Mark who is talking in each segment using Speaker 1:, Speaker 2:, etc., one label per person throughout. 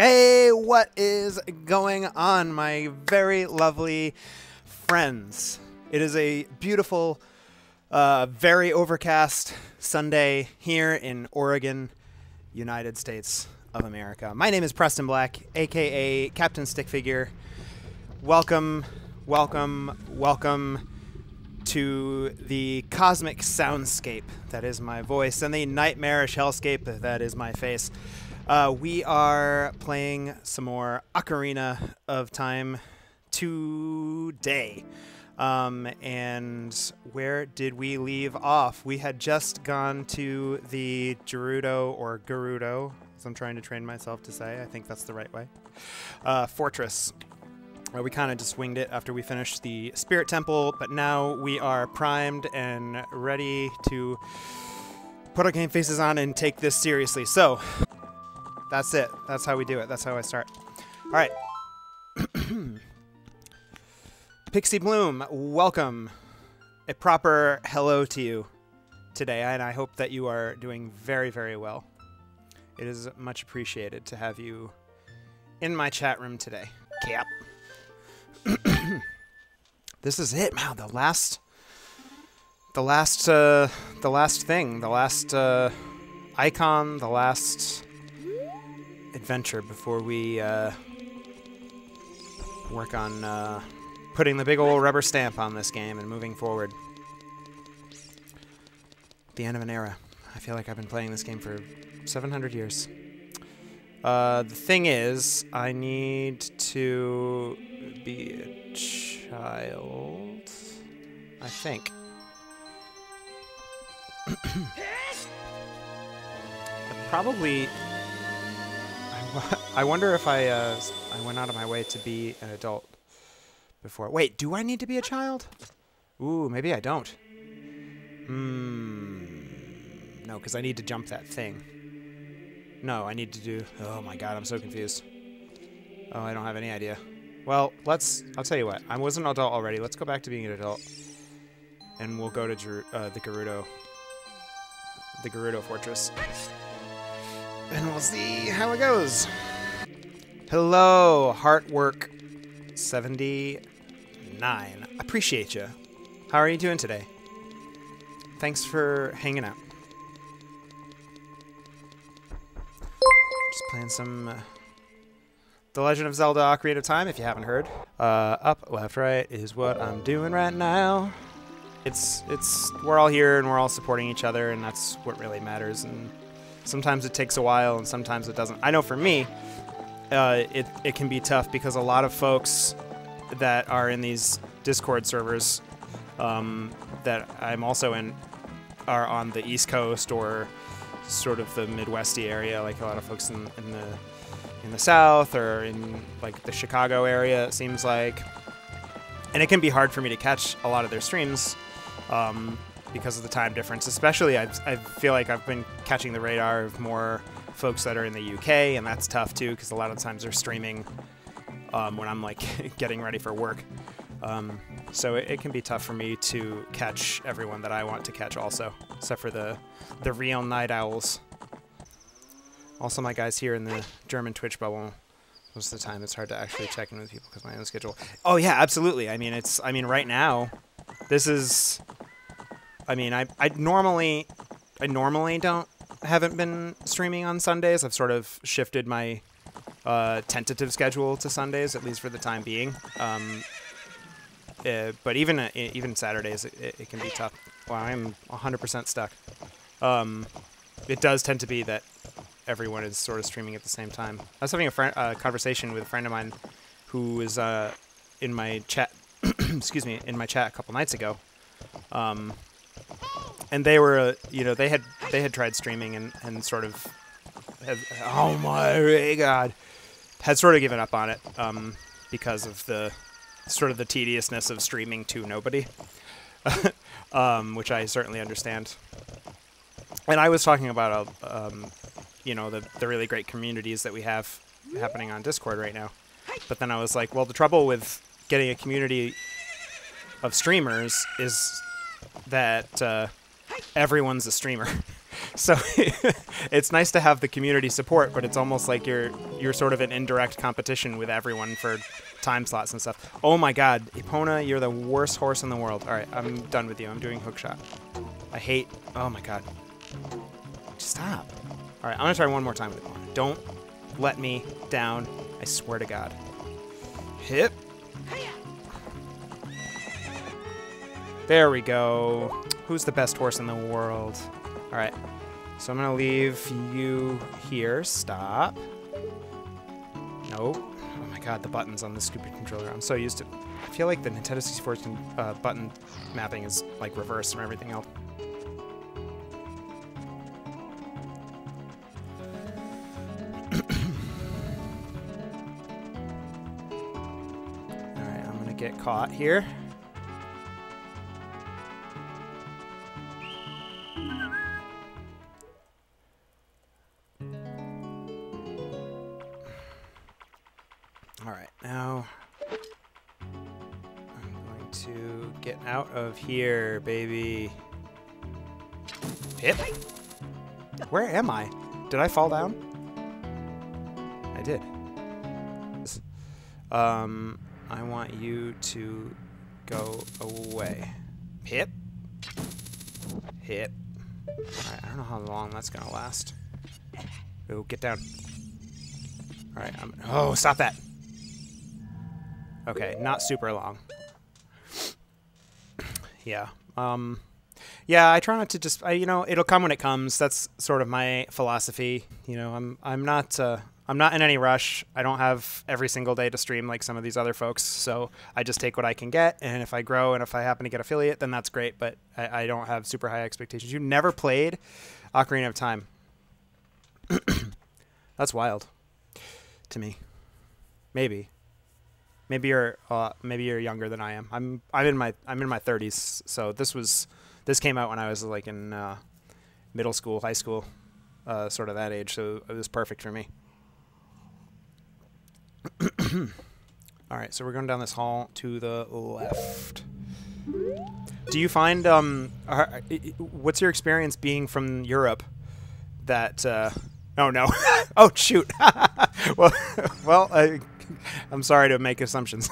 Speaker 1: Hey, what is going on, my very lovely friends? It is a beautiful, very overcast Sunday here in Oregon, United States of America. My name is Preston Black, aka CaptStickFigure. Welcome, welcome, welcome to the cosmic soundscape that is my voice and the nightmarish hellscape that is my face. We are playing some more Ocarina of Time today. And where did we leave off? We had just gone to the Gerudo, as I'm trying to train myself to say. I think that's the right way. Fortress. We kind of just winged it after we finished the Spirit Temple, but now we are primed and ready to put our game faces on and take this seriously. So, that's it. That's how we do it. That's how I start. All right. Pixie Bloom, welcome. A proper hello to you today, and I hope that you are doing very, very well. It is much appreciated to have you in my chat room today. Cap. This is it, man. The last thing, the last icon, the last adventure before we work on putting the big old rubber stamp on this game and moving forward. The end of an era. I feel like I've been playing this game for 700 years. The thing is, I need to be a child, I think. Probably... I wonder if I went out of my way to be an adult before. Wait, do I need to be a child? Ooh, maybe I don't. No, because I need to jump that thing. No, I need to do... Oh my god, I'm so confused. Oh, I don't have any idea. Well, I'll tell you what. I was an adult already. Let's go back to being an adult. And we'll go to the Gerudo Fortress. And we'll see how it goes. Hello, Heartwork 79. Appreciate you. How are you doing today? Thanks for hanging out. Just playing some The Legend of Zelda Ocarina of Time, if you haven't heard. Up, left, right is what I'm doing right now. We're all here and we're all supporting each other, and that's what really matters. And sometimes it takes a while, and sometimes it doesn't. I know for me, it can be tough because a lot of folks that are in these Discord servers that I'm also in are on the East Coast or sort of the Midwesty area, like a lot of folks in the South or in like the Chicago area, it seems like. And it can be hard for me to catch a lot of their streams because of the time difference. Especially, I feel like I've been catching the radar of more folks that are in the UK, and that's tough too because a lot of times they're streaming when I'm like getting ready for work. So it can be tough for me to catch everyone that I want to catch also, except for the real night owls. Also, my guys here in the German Twitch bubble, most of the time it's hard to actually check in with people because of my own schedule. Oh yeah, absolutely. I mean, right now, this is... I mean, I normally haven't been streaming on Sundays. I've sort of shifted my tentative schedule to Sundays, at least for the time being. But even Saturdays, it can be tough. Wow, I'm 100% stuck. It does tend to be that everyone is sort of streaming at the same time. I was having a conversation with a friend of mine who was in my chat, excuse me, in my chat a couple nights ago. And they were, they had tried streaming and sort of oh my god, had sort of given up on it because of the sort of the tediousness of streaming to nobody, which I certainly understand. And I was talking about the really great communities that we have happening on Discord right now. But then I was like, well, the trouble with getting a community of streamers is that everyone's a streamer. So it's nice to have the community support, but it's almost like you're sort of in indirect competition with everyone for time slots and stuff. Oh my god, Epona, you're the worst horse in the world. Alright, I'm done with you. I'm doing hookshot. I hate... Oh my god. Stop. Alright, I'm gonna try one more time with Epona. Don't let me down. I swear to god. Hip. There we go. Who's the best horse in the world? Alright. So I'm gonna leave you here. Stop. Nope. Oh my god, the buttons on this stupid controller. I'm so used to... I feel like the Nintendo 64 button mapping is like reversed from everything else. Alright, I'm gonna get caught here. Alright, now I'm going to get out of here, baby. Hit? Where am I? Did I fall down? I did. I want you to go away. Hit? Hit. Alright, I don't know how long that's gonna last. Ooh, get down. Alright, oh, stop that! Okay, not super long. Yeah. Yeah, I try not to just, you know, it'll come when it comes. That's sort of my philosophy. You know, I'm not in any rush. I don't have every single day to stream like some of these other folks. So I just take what I can get, and if I grow and if I happen to get affiliate, then that's great. But I don't have super high expectations. You never played Ocarina of Time. That's wild to me. Maybe you're younger than I am. I'm in my 30s, so this came out when I was like in middle school, high school, sort of that age. So it was perfect for me. All right, so we're going down this hall to the left. Do you find what's your experience being from Europe? That oh no, oh shoot. well, I'm sorry to make assumptions.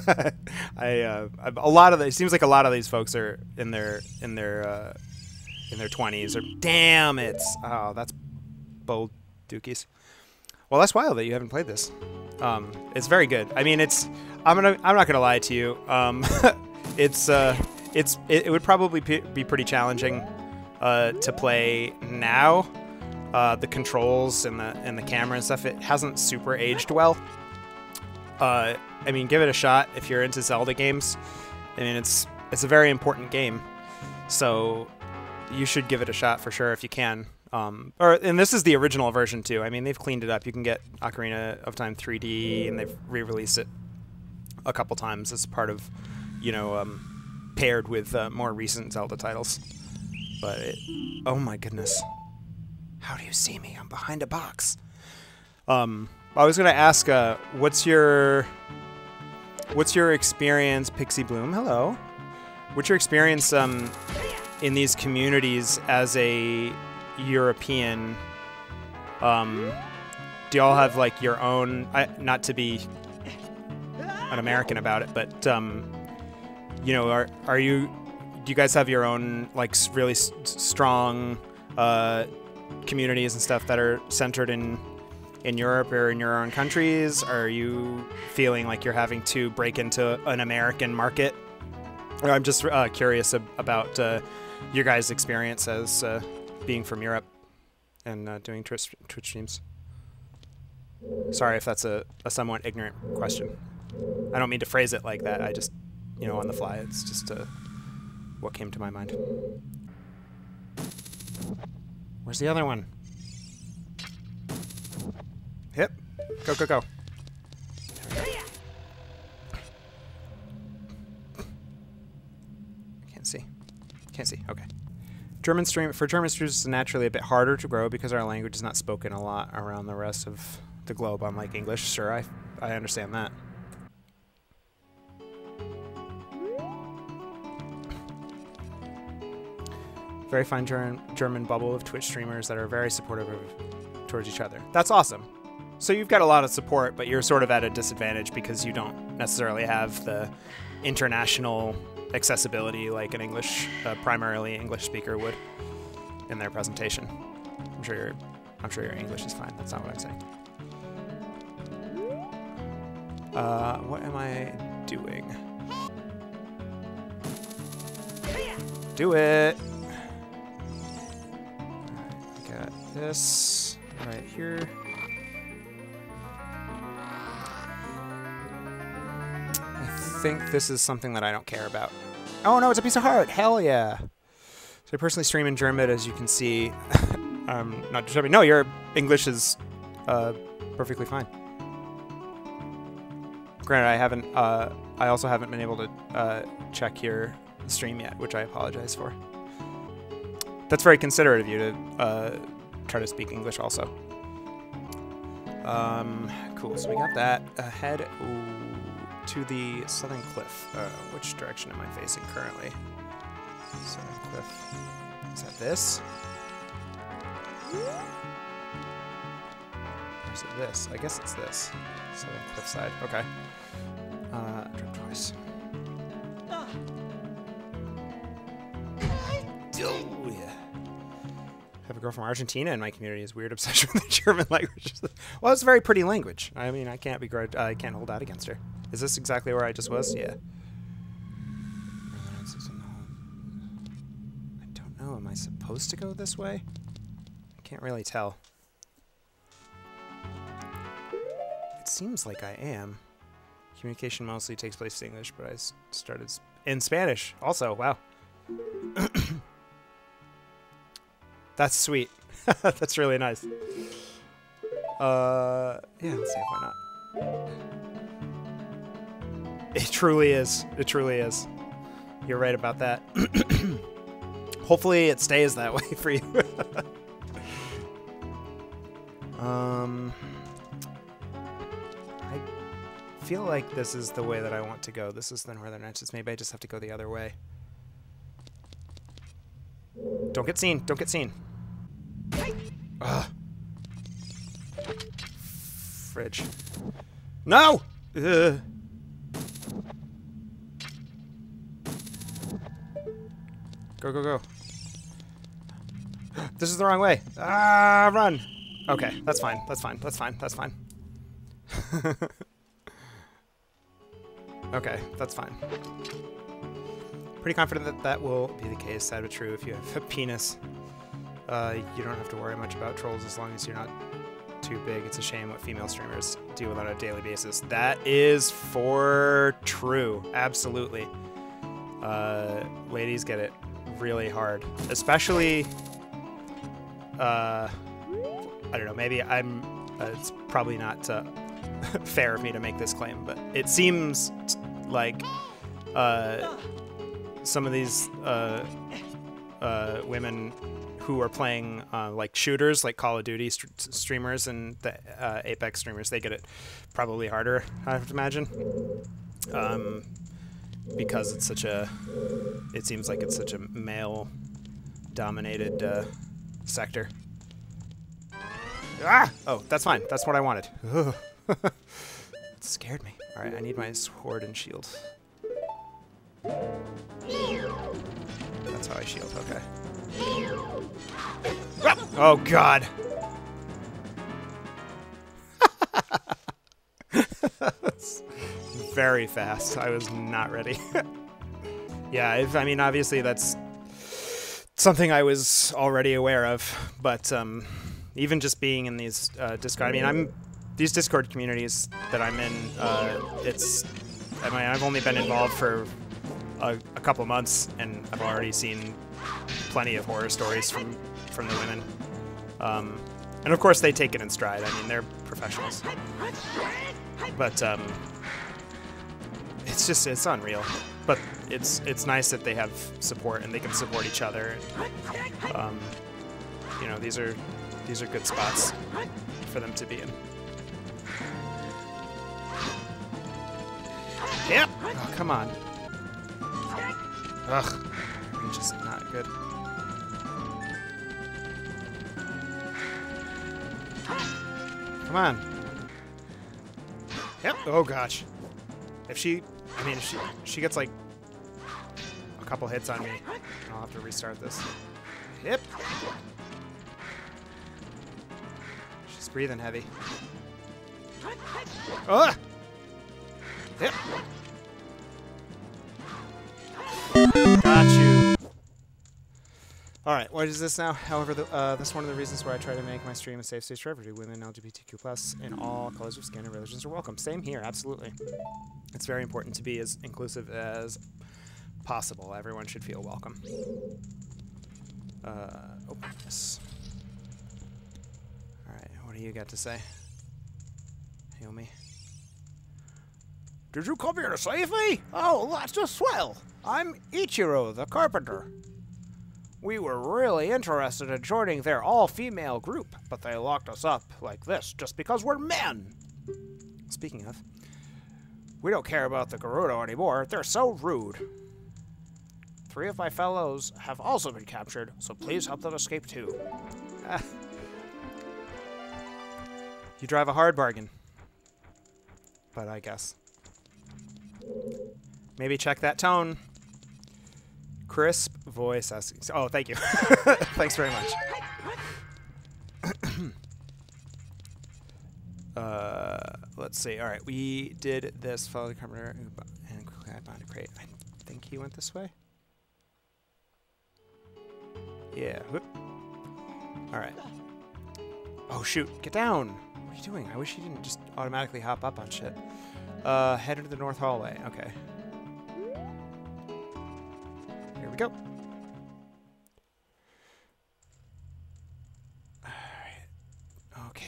Speaker 1: A lot of it seems like a lot of these folks are in their 20s or damn it. Oh, that's bold dookies. Well, that's wild that you haven't played this. It's very good. I mean, I'm not gonna lie to you. It would probably be pretty challenging to play now. The controls and the camera and stuff, it hasn't super aged well. I mean, give it a shot if you're into Zelda games. I mean, it's a very important game, so you should give it a shot for sure if you can. And this is the original version too. I mean, they've cleaned it up. You can get Ocarina of Time 3D, and they've re-released it a couple times as part of, you know, paired with more recent Zelda titles. But oh my goodness, how do you see me? I'm behind a box. I was gonna ask, what's your experience, Pixie Bloom? Hello. What's your experience in these communities as a European? Do y'all have like your own? Not to be an American about it, but you know, do you guys have your own like really strong communities and stuff that are centered in Europe or in your own countries? Are you feeling like you're having to break into an American market? I'm just curious about your guys' experience as being from Europe and doing Twitch streams. Sorry if that's a somewhat ignorant question. I don't mean to phrase it like that. I just, you know, on the fly, it's just what came to my mind. Where's the other one? Hip. Go, go, go. Can't see. Can't see. Okay. German streamers, it's naturally a bit harder to grow because our language is not spoken a lot around the rest of the globe, unlike English. Sure, I understand that. Very fine German bubble of Twitch streamers that are very supportive towards each other. That's awesome. So you've got a lot of support, but you're sort of at a disadvantage because you don't necessarily have the international accessibility like an primarily English speaker would in their presentation. I'm sure your English is fine. That's not what I'm saying. What am I doing? Do it! Alright, I got this right here. I think this is something that I don't care about. Oh no, it's a piece of heart! Hell yeah! So I personally stream in German, as you can see. Not disturbing. No, your English is perfectly fine. Granted, I also haven't been able to check your stream yet, which I apologize for. That's very considerate of you to try to speak English also. Cool, so we got that. Head to the southern cliff. Which direction am I facing currently? Southern cliff. Is that this? Or is it this? I guess it's this. Southern cliff side. Okay. Drop twice. Oh, yeah. Have a girl from Argentina in my community is weird obsession with the German language. Well, it's a very pretty language. I mean, I can't hold that against her. Is this exactly where I just was? Yeah. I don't know. Am I supposed to go this way? I can't really tell. It seems like I am. Communication mostly takes place in English, but I started in Spanish also. Wow. That's sweet. That's really nice. Yeah, let's see why not. It truly is. It truly is. You're right about that. Hopefully it stays that way for you. I feel like this is the way that I want to go. This is the northern entrance. Maybe I just have to go the other way. Don't get seen. Don't get seen. Ugh. Fridge. No! Ugh. Go, go, go. This is the wrong way. Ah, run! Okay, that's fine. That's fine. That's fine. That's fine. Okay, that's fine. Pretty confident that that will be the case. Sad but true. If you have a penis, you don't have to worry much about trolls as long as you're not too big. It's a shame what female streamers deal with on a daily basis. That is for true. Absolutely. Ladies get it really hard, especially. I don't know. Maybe I'm. It's probably not fair of me to make this claim, but it seems like some of these women who are playing like shooters, like Call of Duty streamers and the Apex streamers, they get it probably harder, I have to imagine, because it's such a. It seems like it's such a male-dominated sector. Ah! Oh, that's fine. That's what I wanted. It scared me. All right, I need my sword and shield. That's how I shield. Okay. Oh God! That's very fast. I was not ready. Yeah, I mean, obviously that's something I was already aware of, but even just being in these Discord, I mean, these Discord communities that I'm in, I mean, I've only been involved for a couple months, and I've already seen plenty of horror stories from the women. And of course they take it in stride. I mean, they're professionals. But it's unreal. But it's nice that they have support and they can support each other. And, you know, these are good spots for them to be in. Yep. Oh, come on. Ugh. I'm just not good. Come on. Yep. Oh gosh. If she gets like a couple hits on me, I'll have to restart this. Yep. She's breathing heavy. Ugh! Yep. Got you. Alright, what is this now? However, this is one of the reasons why I try to make my stream a safe space for everybody. Women, LGBTQ+, in all colors of skin and religions are welcome. Same here, absolutely. It's very important to be as inclusive as possible. Everyone should feel welcome. Open this. Alright, what do you got to say? Heal me. Did you come here to save me? Oh, that's just swell. I'm Ichiro, the carpenter. We were really interested in joining their all-female group, but they locked us up like this just because we're men. Speaking of, we don't care about the Gerudo anymore. They're so rude. 3 of my fellows have also been captured, so please help them escape too. You drive a hard bargain. But I guess. Maybe check that tone. Crisp voice asking. Oh, thank you. Thanks very much. Let's see. All right, we did this. Follow the carpenter and quickly I found a crate. I think he went this way. Yeah. Whoop. All right. Oh shoot! Get down. What are you doing? I wish you didn't just automatically hop up on shit. Head into the north hallway. Okay. Here we go. Alright. Okay.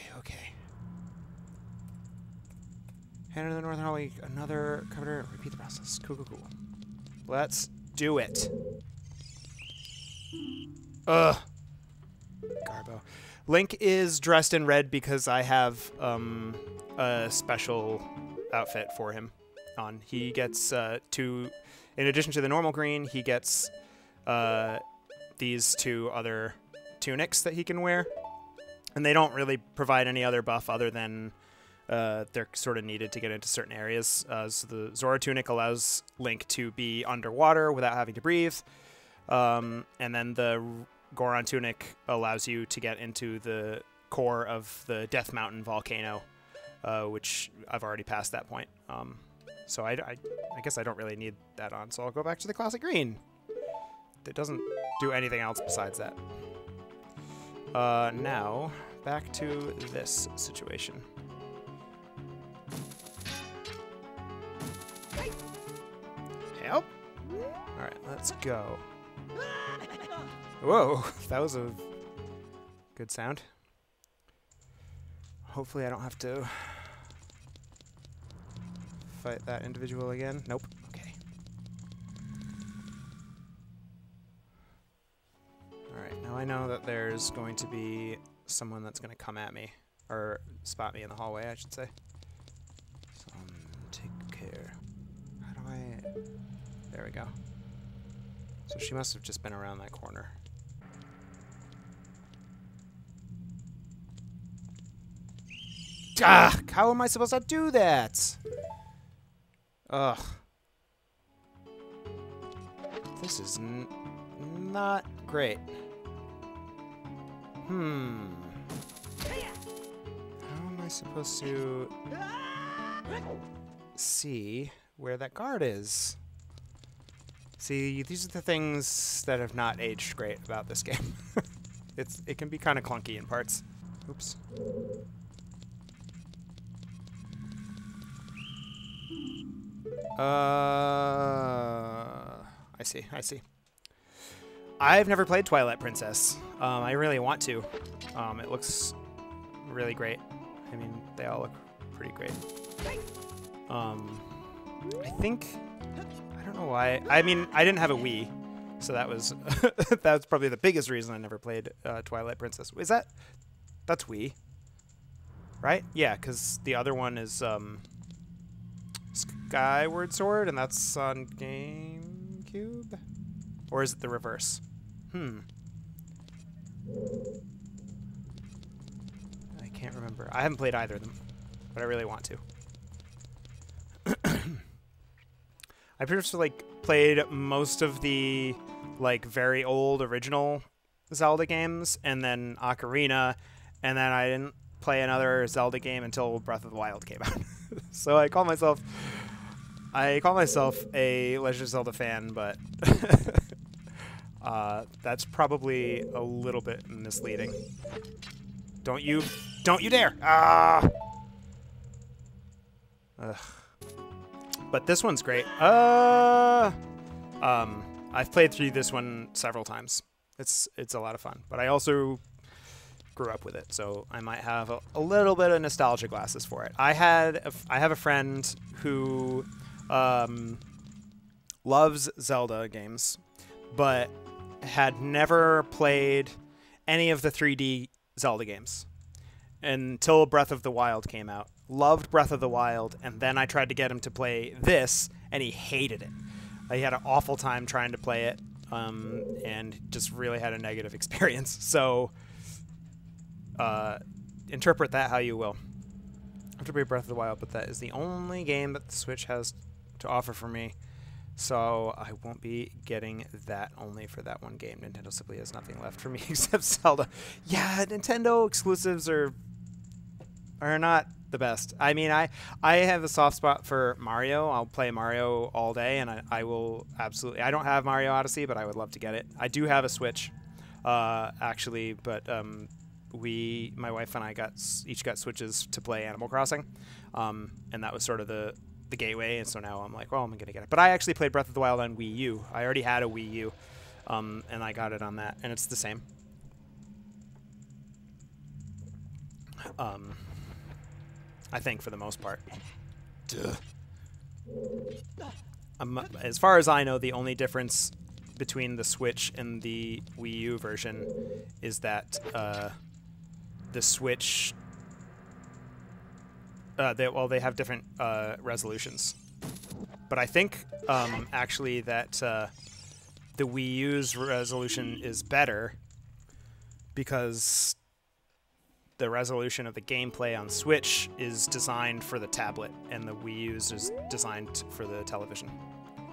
Speaker 1: Head into the north hallway. Another cover. Repeat the process. Cool. Let's do it. Ugh. Garbo. Link is dressed in red because I have a special outfit for him on. He gets in addition to the normal green, he gets these 2 other tunics that he can wear, and they don't really provide any other buff other than they're sort of needed to get into certain areas. So the Zora tunic allows Link to be underwater without having to breathe, and then the Goron tunic allows you to get into the core of the Death Mountain volcano, which I've already passed that point. So I guess I don't really need that on, so I'll go back to the classic green. It doesn't do anything else besides that. Now, back to this situation. Help! Alright, let's go. Whoa, that was a good sound. Hopefully I don't have to fight that individual again. Nope. Okay. Alright, now I know that there's going to be someone that's going to come at me. Or spot me in the hallway, I should say. So, take care. How do I... There we go. So she must have just been around that corner. Ah! How am I supposed to do that? Ugh. This is not great. How am I supposed to see where that guard is? See, these are the things that have not aged great about this game. It can be kind of clunky in parts. Oops. I see. I've never played Twilight Princess. I really want to. It looks really great. I mean, they all look pretty great. I think... I don't know why. I mean, I didn't have a Wii, so that was... that's probably the biggest reason I never played Twilight Princess. Is that... That's Wii. Right? Yeah, because the other one is... Skyward Sword, and that's on GameCube? Or is it the reverse? I can't remember. remember. I haven't played either of them, but I really want to. I pretty much like played most of the like very old original Zelda games, and then Ocarina, and then I didn't play another Zelda game until Breath of the Wild came out. So I call myself a Legend of Zelda fan, but that's probably a little bit misleading. Don't you dare! Ah! Ugh. But this one's great. I've played through this one several times. It's a lot of fun. But I also grew up with it, so I might have a little bit of nostalgia glasses for it. I have a friend who loves Zelda games, but had never played any of the 3D Zelda games until Breath of the Wild came out. Loved Breath of the Wild, and then I tried to get him to play this, and he hated it. He had an awful time trying to play it, and just really had a negative experience. So, interpret that how you will. I have to play Breath of the Wild, but that is the only game that the Switch has to offer for me. So I won't be getting that only for that one game. Nintendo simply has nothing left for me except Zelda. Yeah, Nintendo exclusives are not the best. I mean, I have a soft spot for Mario. I'll play Mario all day, and I will absolutely. I don't have Mario Odyssey, but I would love to get it. I do have a Switch, actually, but my wife and I each got Switches to play Animal Crossing, and that was sort of the gateway. And so now I'm like, well, I'm gonna get it. But I actually played Breath of the Wild on Wii U. I already had a Wii U, and I got it on that, and it's the same. I think for the most part. Duh. As far as I know, the only difference between the Switch and the Wii U version is that the Switch, they have different resolutions. But I think actually that the Wii U's resolution is better because the resolution of the gameplay on Switch is designed for the tablet, and the Wii U's is designed for the television.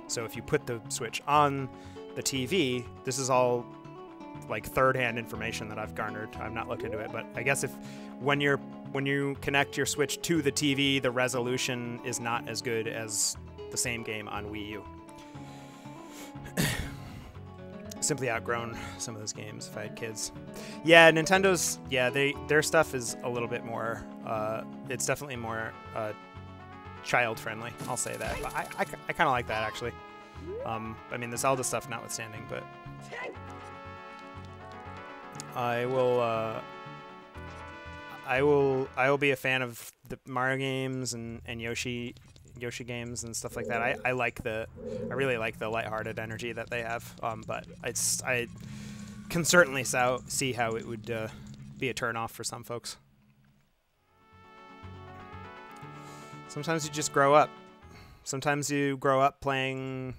Speaker 1: So if you put the Switch on the TV, this is all like third-hand information that I've garnered. I've not looked into it, but I guess when you connect your Switch to the TV, the resolution is not as good as the same game on Wii U. Simply outgrown some of those games if I had kids. Yeah, Nintendo's, their stuff is a little bit more, it's definitely more child-friendly, I'll say that. But I kind of like that, actually. I mean, the Zelda stuff notwithstanding, but I will be a fan of the Mario games and Yoshi games and stuff like that. I really like the lighthearted energy that they have. But I can certainly see how it would be a turn off for some folks. Sometimes you just grow up. Sometimes you grow up playing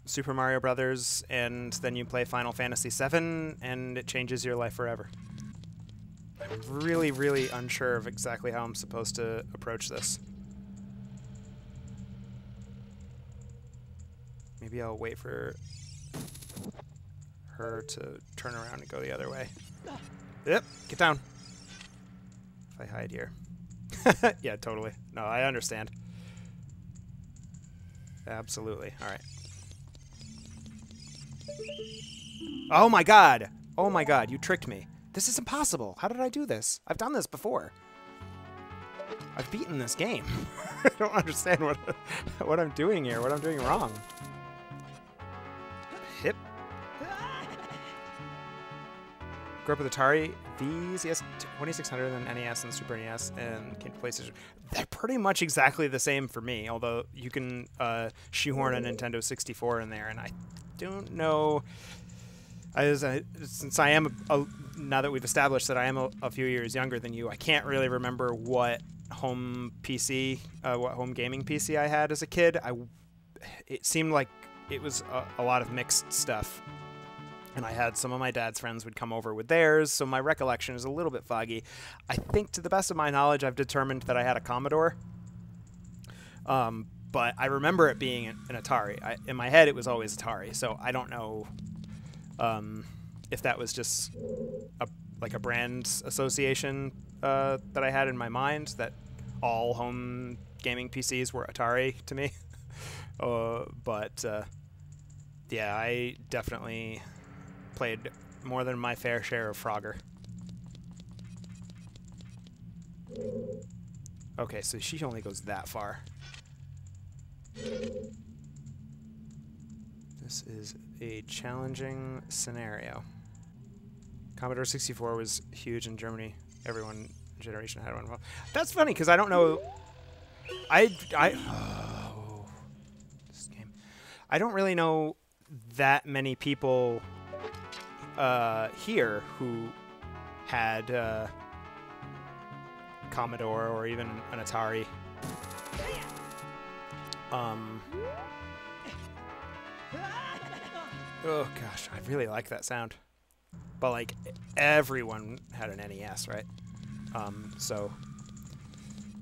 Speaker 1: Super Mario Brothers, and then you play Final Fantasy VII, and it changes your life forever. I'm really, really unsure of exactly how I'm supposed to approach this. Maybe I'll wait for her to turn around and go the other way. Yep, get down. If I hide here. Yeah, totally. No, I understand. Absolutely. All right. Oh my god! Oh my god, you tricked me. This is impossible. How did I do this? I've done this before. I've beaten this game. I don't understand what I'm doing here, what I'm doing wrong. Hip. Grew up with Atari, VCS 2600, and NES and Super NES, and came to PlayStation. They're pretty much exactly the same for me, although you can shoehorn a Nintendo 64 in there, and I don't know. Since I am now that we've established that I am a few years younger than you, I can't really remember what home gaming PC I had as a kid. It seemed like it was a lot of mixed stuff. And I had some of my dad's friends would come over with theirs, so my recollection is a little bit foggy. I think, to the best of my knowledge, I've determined that I had a Commodore. But I remember it being an Atari. In my head, it was always Atari, so I don't know if that was just like a brand association that I had in my mind, that all home gaming PCs were Atari to me. Yeah, I definitely played more than my fair share of Frogger. Okay, so she only goes that far. This is a challenging scenario. Commodore 64 was huge in Germany. Everyone generation had one. That's funny because I don't know. This game. I don't really know that many people here who had Commodore or even an Atari. Oh gosh, I really like that sound. But like everyone had an NES, right? So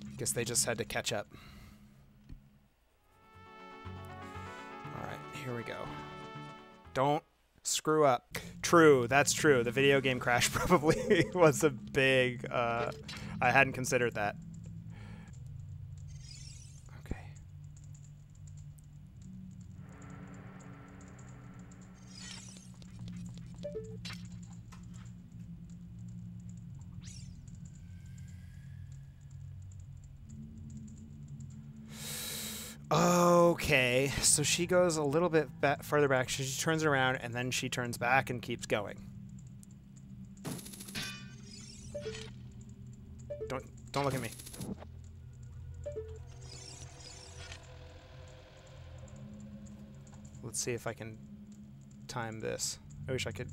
Speaker 1: I guess they just had to catch up. All right, here we go. Don't screw up. True, that's true. The video game crash probably was a big. I hadn't considered that. Okay, so she goes a little bit further back. She turns around, and then she turns back and keeps going. Don't look at me. Let's see if I can time this. I wish I could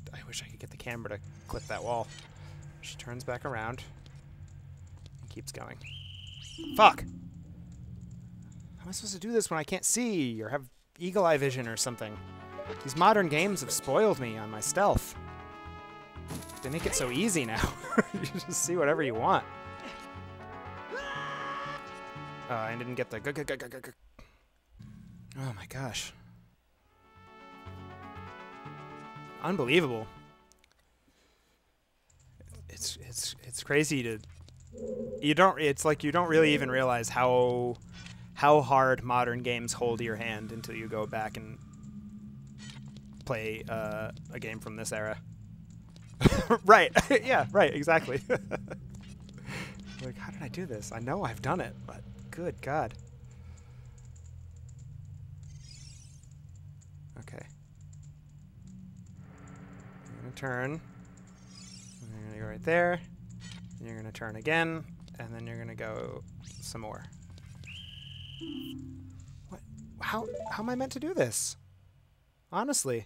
Speaker 1: get the camera to clip that wall. She turns back around and keeps going. Fuck! How am I supposed to do this when I can't see or have eagle eye vision or something? These modern games have spoiled me on my stealth. They make it so easy now. You just see whatever you want. I didn't get the Oh my gosh. Unbelievable. It's crazy to it's like you don't really even realize how hard modern games hold your hand until you go back and play a game from this era. Right. Yeah, right, exactly. Like, how did I do this? I know I've done it, but good God. Okay. You're going to turn. And you're going to go right there. And you're going to turn again. And then you're going to go some more. What? How am I meant to do this? Honestly.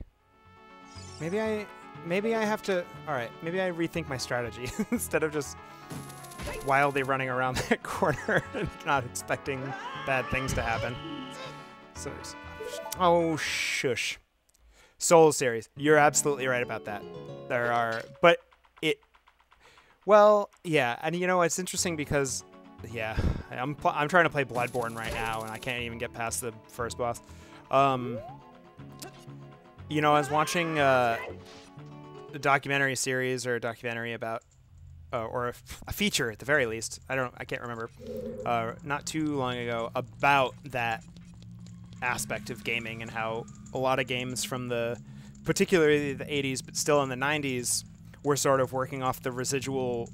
Speaker 1: Maybe I have to... Alright, maybe I rethink my strategy. Instead of just wildly running around that corner and not expecting bad things to happen. So, oh, shush. Soul series. You're absolutely right about that. There are... But it... Well, yeah. And you know, it's interesting because... Yeah, I'm trying to play Bloodborne right now, and I can't even get past the first boss. You know, I was watching a documentary series or a documentary about, or a feature at the very least. I can't remember. Not too long ago about that aspect of gaming and how a lot of games from particularly the 80s, but still in the 90s, were sort of working off the residual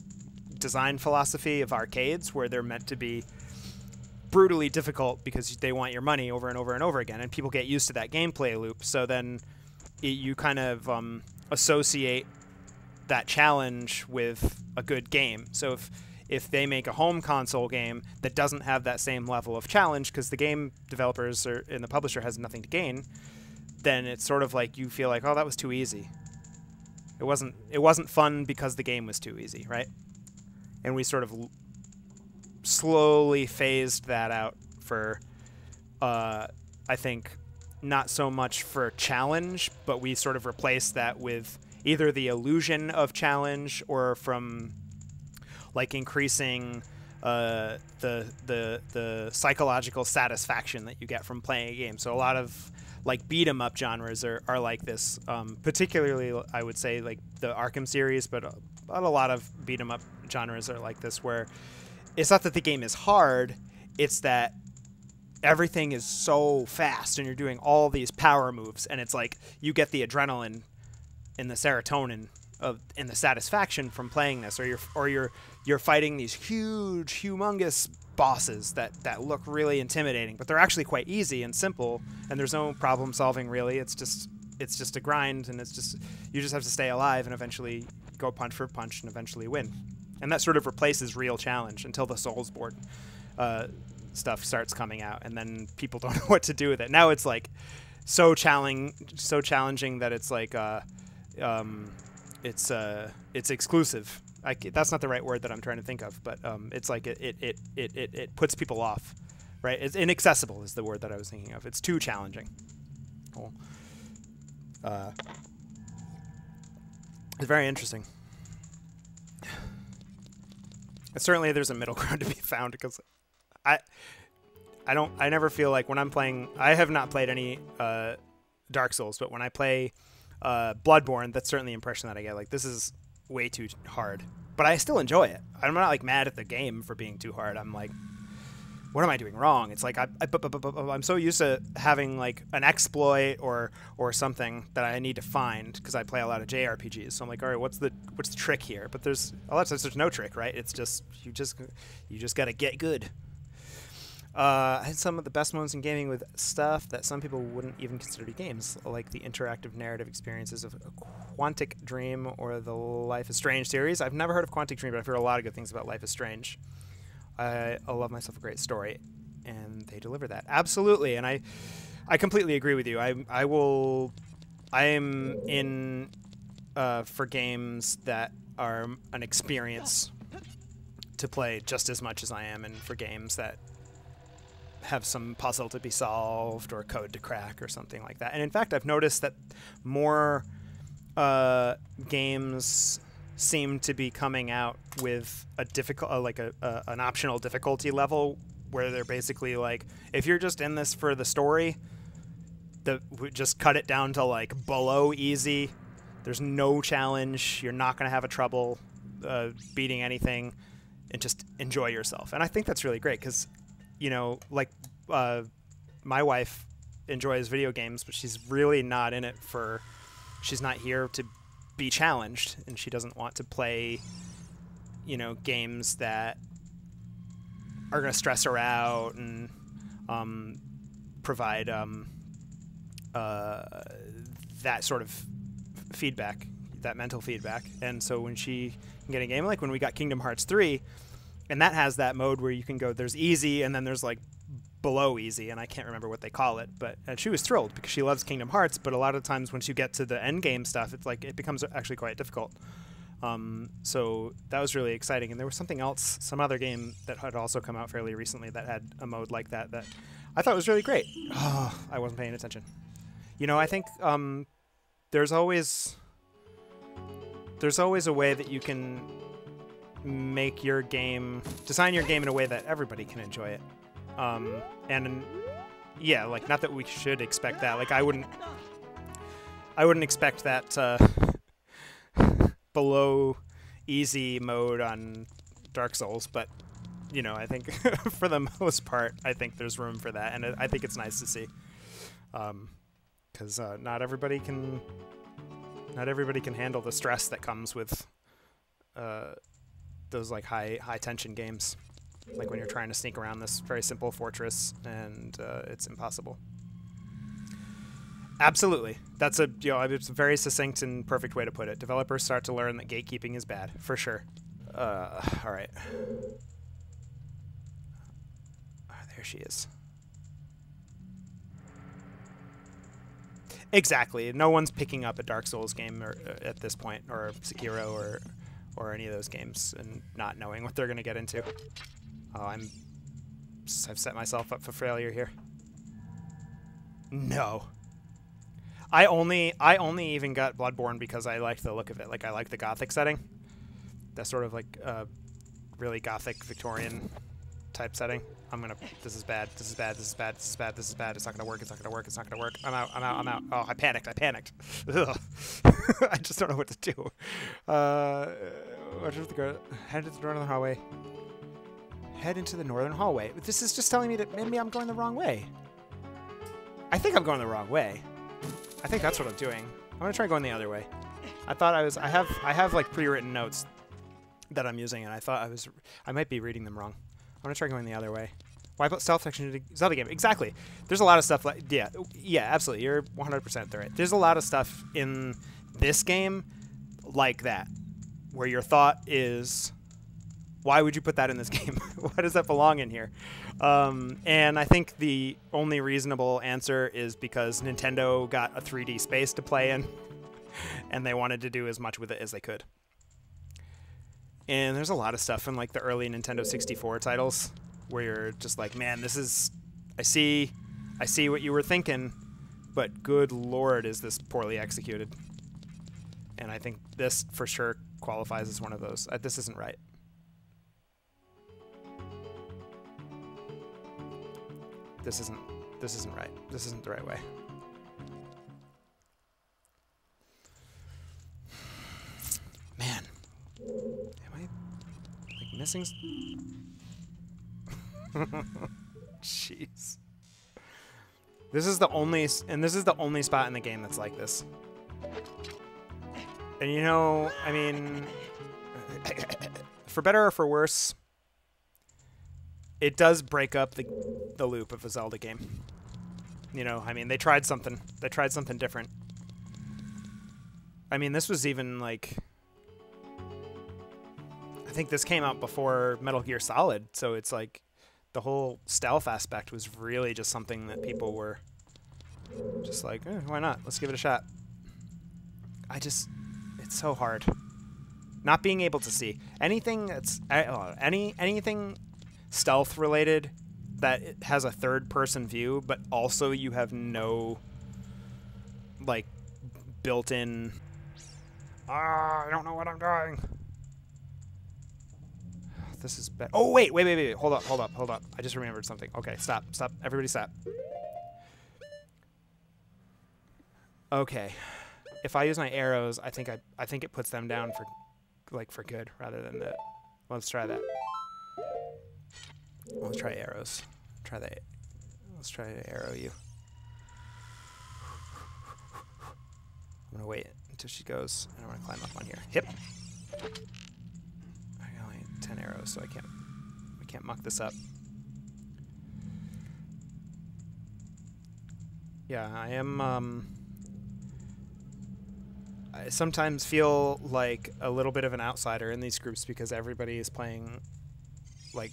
Speaker 1: design philosophy of arcades, where they're meant to be brutally difficult because they want your money over and over and over again, and people get used to that gameplay loop. So then you kind of associate that challenge with a good game. So if they make a home console game that doesn't have that same level of challenge because the game developers and the publisher has nothing to gain, then it's sort of like you feel like, oh, that was too easy. It wasn't fun because the game was too easy, right? And we sort of slowly phased that out for, I think, not so much for challenge, but we sort of replace that with either the illusion of challenge or from like increasing the psychological satisfaction that you get from playing a game. So a lot of like beat 'em up genres are like this, particularly I would say like the Arkham series, but a lot of beat 'em up genres are like this, where it's not that the game is hard, it's that everything is so fast and you're doing all these power moves, and it's like you get the adrenaline and the serotonin and the satisfaction from playing this, or you're fighting these huge, humongous bosses that look really intimidating, but they're actually quite easy and simple, and there's no problem solving really. It's just a grind, and you just have to stay alive and eventually go punch for punch and eventually win. And that sort of replaces real challenge until the Soulsborne stuff starts coming out, and then people don't know what to do with it. Now it's like so challenging that it's like it's exclusive. That's not the right word that I'm trying to think of, but it's like it puts people off, right? It's inaccessible is the word that I was thinking of. It's too challenging. Cool. It's very interesting. Certainly there's a middle ground to be found, because I never feel like when I'm playing, I have not played any Dark Souls, but when I play Bloodborne, that's certainly the impression that I get. Like, this is way too hard, but I still enjoy it. I'm not like mad at the game for being too hard. I'm like, what am I doing wrong? It's like I'm so used to having like an exploit or something that I need to find, because I play a lot of JRPGs. So I'm like, all right, what's the trick here? But there's a lot of times there's no trick, right? It's just you just gotta get good. I had some of the best moments in gaming with stuff that some people wouldn't even consider to be games, like the interactive narrative experiences of Quantic Dream or the Life is Strange series. I've never heard of Quantic Dream, but I've heard a lot of good things about Life is Strange. I love myself a great story, and they deliver that. Absolutely, and I completely agree with you. I am in for games that are an experience to play just as much as I am in for games that have some puzzle to be solved or code to crack or something like that. And in fact, I've noticed that more games seem to be coming out with a an optional difficulty level, where they're basically like, if you're just in this for the story, just cut it down to like below easy. There's no challenge. You're not going to have a trouble beating anything, and just enjoy yourself. And I think that's really great, because like my wife enjoys video games, but she's really not in it she's not here to be challenged, and she doesn't want to play, games that are going to stress her out and provide that sort of feedback, that mental feedback. And so when she can get a game, like when we got Kingdom Hearts 3, and that has that mode where you can go, there's easy, and then there's like below easy, and I can't remember what they call it, and she was thrilled because she loves Kingdom Hearts, but a lot of times once you get to the end game stuff, it's like it becomes actually quite difficult. So that was really exciting. And there was something else, some other game that had also come out fairly recently that had a mode like that I thought was really great. Oh, I wasn't paying attention. I think there's always a way that you can make your game, design your game in a way that everybody can enjoy it. And yeah, like, not that we should expect that. Like, I wouldn't expect that below easy mode on Dark Souls, but I think for the most part, I think there's room for that, and I think it's nice to see, because not everybody can handle the stress that comes with those like high tension games, like when you're trying to sneak around this very simple fortress and it's impossible. Absolutely, that's it's a very succinct and perfect way to put it. Developers start to learn that gatekeeping is bad, for sure. All right. There she is. Exactly. No one's picking up a Dark Souls game at this point, or Sekiro, or any of those games, and not knowing what they're going to get into. Oh, I've set myself up for failure here. No. I only even got Bloodborne because I liked the look of it. Like, I like the Gothic setting. That sort of, like, really Gothic Victorian type setting. This is bad. This is bad. This is bad. This is bad. This is bad. It's not gonna work. It's not gonna work. It's not gonna work. I'm out. I'm out. I'm out. Oh, I panicked. I panicked. Ugh. I just don't know what to do. Head into the northern hallway. Head into the northern hallway. This is just telling me that maybe I'm going the wrong way. I think I'm going the wrong way. I think that's what I'm doing. I'm gonna try going the other way. I thought I was. I have like pre-written notes that I'm using, and I thought I might be reading them wrong. I'm gonna try going the other way. Why put stealth section into Zelda game? Exactly. There's a lot of stuff like yeah, absolutely. You're 100% right. There's a lot of stuff in this game like that, where your thought is, why would you put that in this game? Why does that belong in here? And I think the only reasonable answer is because Nintendo got a 3D space to play in, and they wanted to do as much with it as they could. And there's a lot of stuff in like the early Nintendo 64 titles where you're just like, man, this is, I see what you were thinking, but good lord, is this poorly executed. And I think this for sure qualifies as one of those. This isn't right. This isn't right. This isn't the right way. Man. Am I like missing? Jeez. This is the only spot in the game that's like this. And you know, I mean, for better or for worse, it does break up the loop of a Zelda game. You know, I mean, they tried something. They tried something different. I mean, this was even like, I think this came out before Metal Gear Solid, so it's like the whole stealth aspect was really just something that people were just like, why not? Let's give it a shot. It's so hard. Not being able to see anything that's anything stealth related that it has a third person view, but also you have no like built-in I don't know what I'm doing. This is bad. Oh wait. Hold up. I just remembered something. Okay, stop. Everybody stop. Okay. If I use my arrows, I think it puts them down for good rather than that. Let's try that. Let's try arrows. Try that. Let's try to arrow you. I'm gonna wait until she goes, and I'm gonna climb up on here. Hip. I got only 10 arrows, so I can't muck this up. Yeah, I am. I sometimes feel like a little bit of an outsider in these groups because everybody is playing like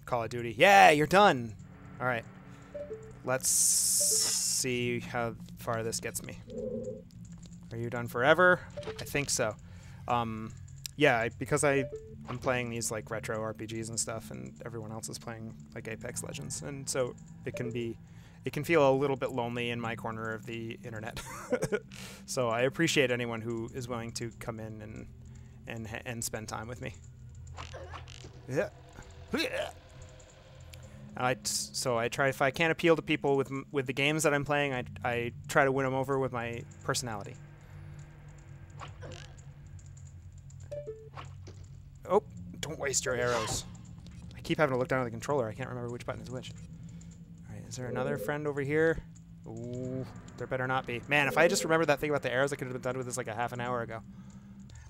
Speaker 1: Call of Duty. Yeah, you're done. All right. Let's see how far this gets me. Are you done forever? I think so. Yeah, because I'm playing these like retro RPGs and stuff, and everyone else is playing like Apex Legends, and so it can feel a little bit lonely in my corner of the internet. So I appreciate anyone who is willing to come in and spend time with me. Yeah. So I try, if I can't appeal to people with the games that I'm playing, I try to win them over with my personality. Oh, don't waste your arrows. I keep having to look down at the controller. I can't remember which button is which. All right, is there another friend over here? Ooh, there better not be. Man, if I just remembered that thing about the arrows, I could have been done with this like a half an hour ago.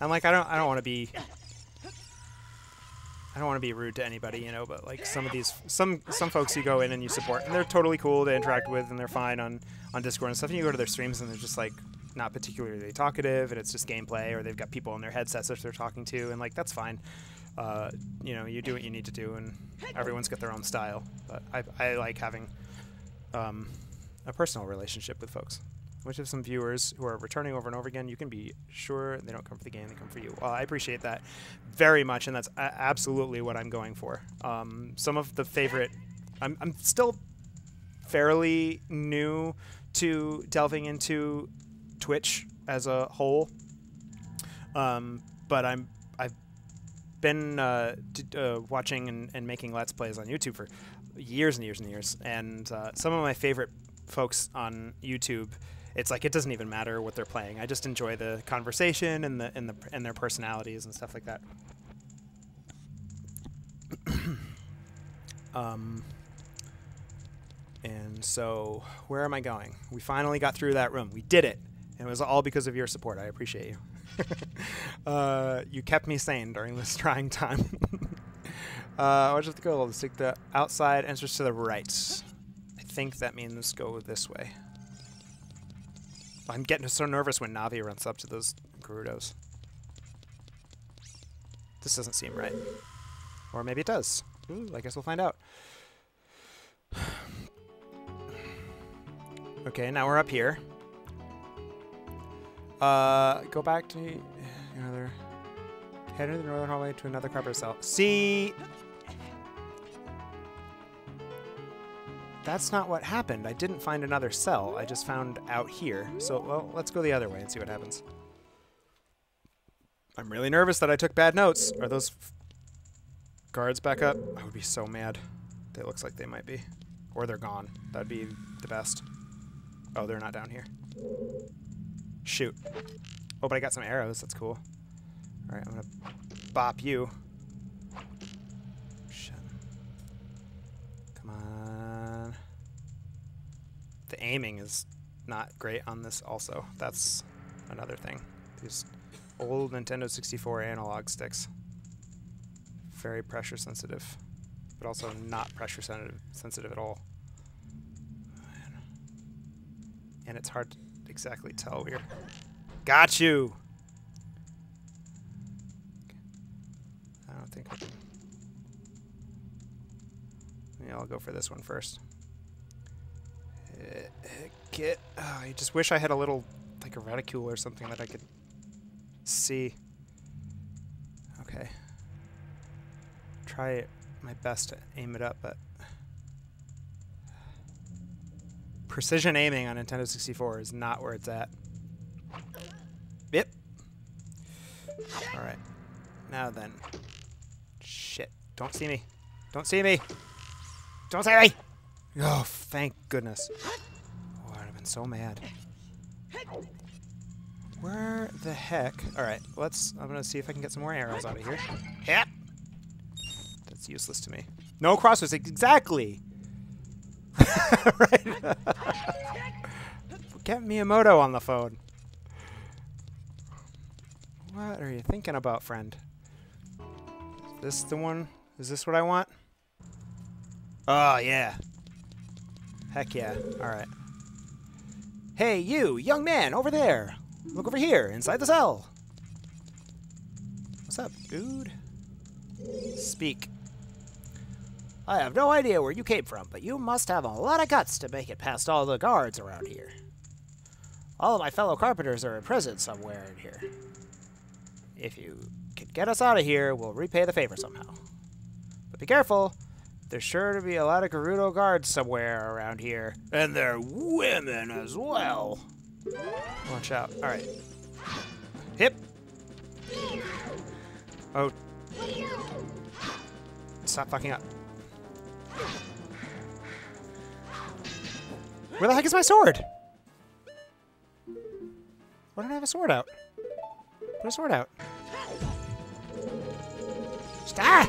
Speaker 1: I'm like, I don't want to be rude to anybody, you know, but like some folks you go in and you support, and they're totally cool to interact with, and they're fine on Discord and stuff, and you go to their streams and they're just like not particularly talkative, and it's just gameplay, or they've got people in their headsets that they're talking to, and like that's fine. You know, you do what you need to do, and everyone's got their own style. But I like having a personal relationship with folks. Which of some viewers who are returning over and over again, you can be sure they don't come for the game, they come for you. Well, I appreciate that very much, and that's absolutely what I'm going for. Some of the favorite... I'm still fairly new to delving into Twitch as a whole. But I've been watching and making Let's Plays on YouTube for years and years and years. And some of my favorite folks on YouTube, it's like it doesn't even matter what they're playing. I just enjoy the conversation and their personalities and stuff like that. And so, where am I going? We finally got through that room. We did it. And it was all because of your support. I appreciate you. You kept me sane during this trying time. Where's the goal? Let's take the outside entrance to the right. I think that means go this way. I'm getting so nervous when Navi runs up to those Gerudos. This doesn't seem right. Or maybe it does. Ooh, I guess we'll find out. Okay, now we're up here. Go back to another... Head into the northern hallway to another carpenter cell. See... That's not what happened. I didn't find another cell. I just found out here. So, well, let's go the other way and see what happens. I'm really nervous that I took bad notes. Are those guards back up? I would be so mad. It looks like they might be. Or they're gone. That'd be the best. Oh, they're not down here. Shoot. Oh, but I got some arrows. That's cool. Alright, I'm gonna bop you. Shit. Come on. The aiming is not great on this also. That's another thing. These old Nintendo 64 analog sticks. Very pressure sensitive. But also not pressure sensitive at all. Man. And it's hard to exactly tell where. Got you! I don't think I can. Yeah, I'll go for this one first. I just wish I had a little, like a reticule or something that I could see. Okay. Try my best to aim it up, but precision aiming on Nintendo 64 is not where it's at. Yep. Alright. Now then. Shit. Don't see me. Don't see me! Don't see me! Oh, thank goodness. Oh, I'd have been so mad. Where the heck? Alright, I'm gonna see if I can get some more arrows out of here. Yep! That's useless to me. No crossbows, exactly! Right? Get Miyamoto on the phone. What are you thinking about, friend? Is this the one? Is this what I want? Oh, yeah. Heck yeah. Alright. Hey, you, young man, over there. Look over here, inside the cell. What's up, dude? Speak. I have no idea where you came from, but you must have a lot of guts to make it past all the guards around here. All of my fellow carpenters are in prison somewhere in here. If you can get us out of here, we'll repay the favor somehow. But be careful. There's sure to be a lot of Gerudo guards somewhere around here. And they're women as well. Watch out. Alright. Hip. Oh. Stop fucking up. Where the heck is my sword? Why don't I have a sword out? Put a sword out. Stop!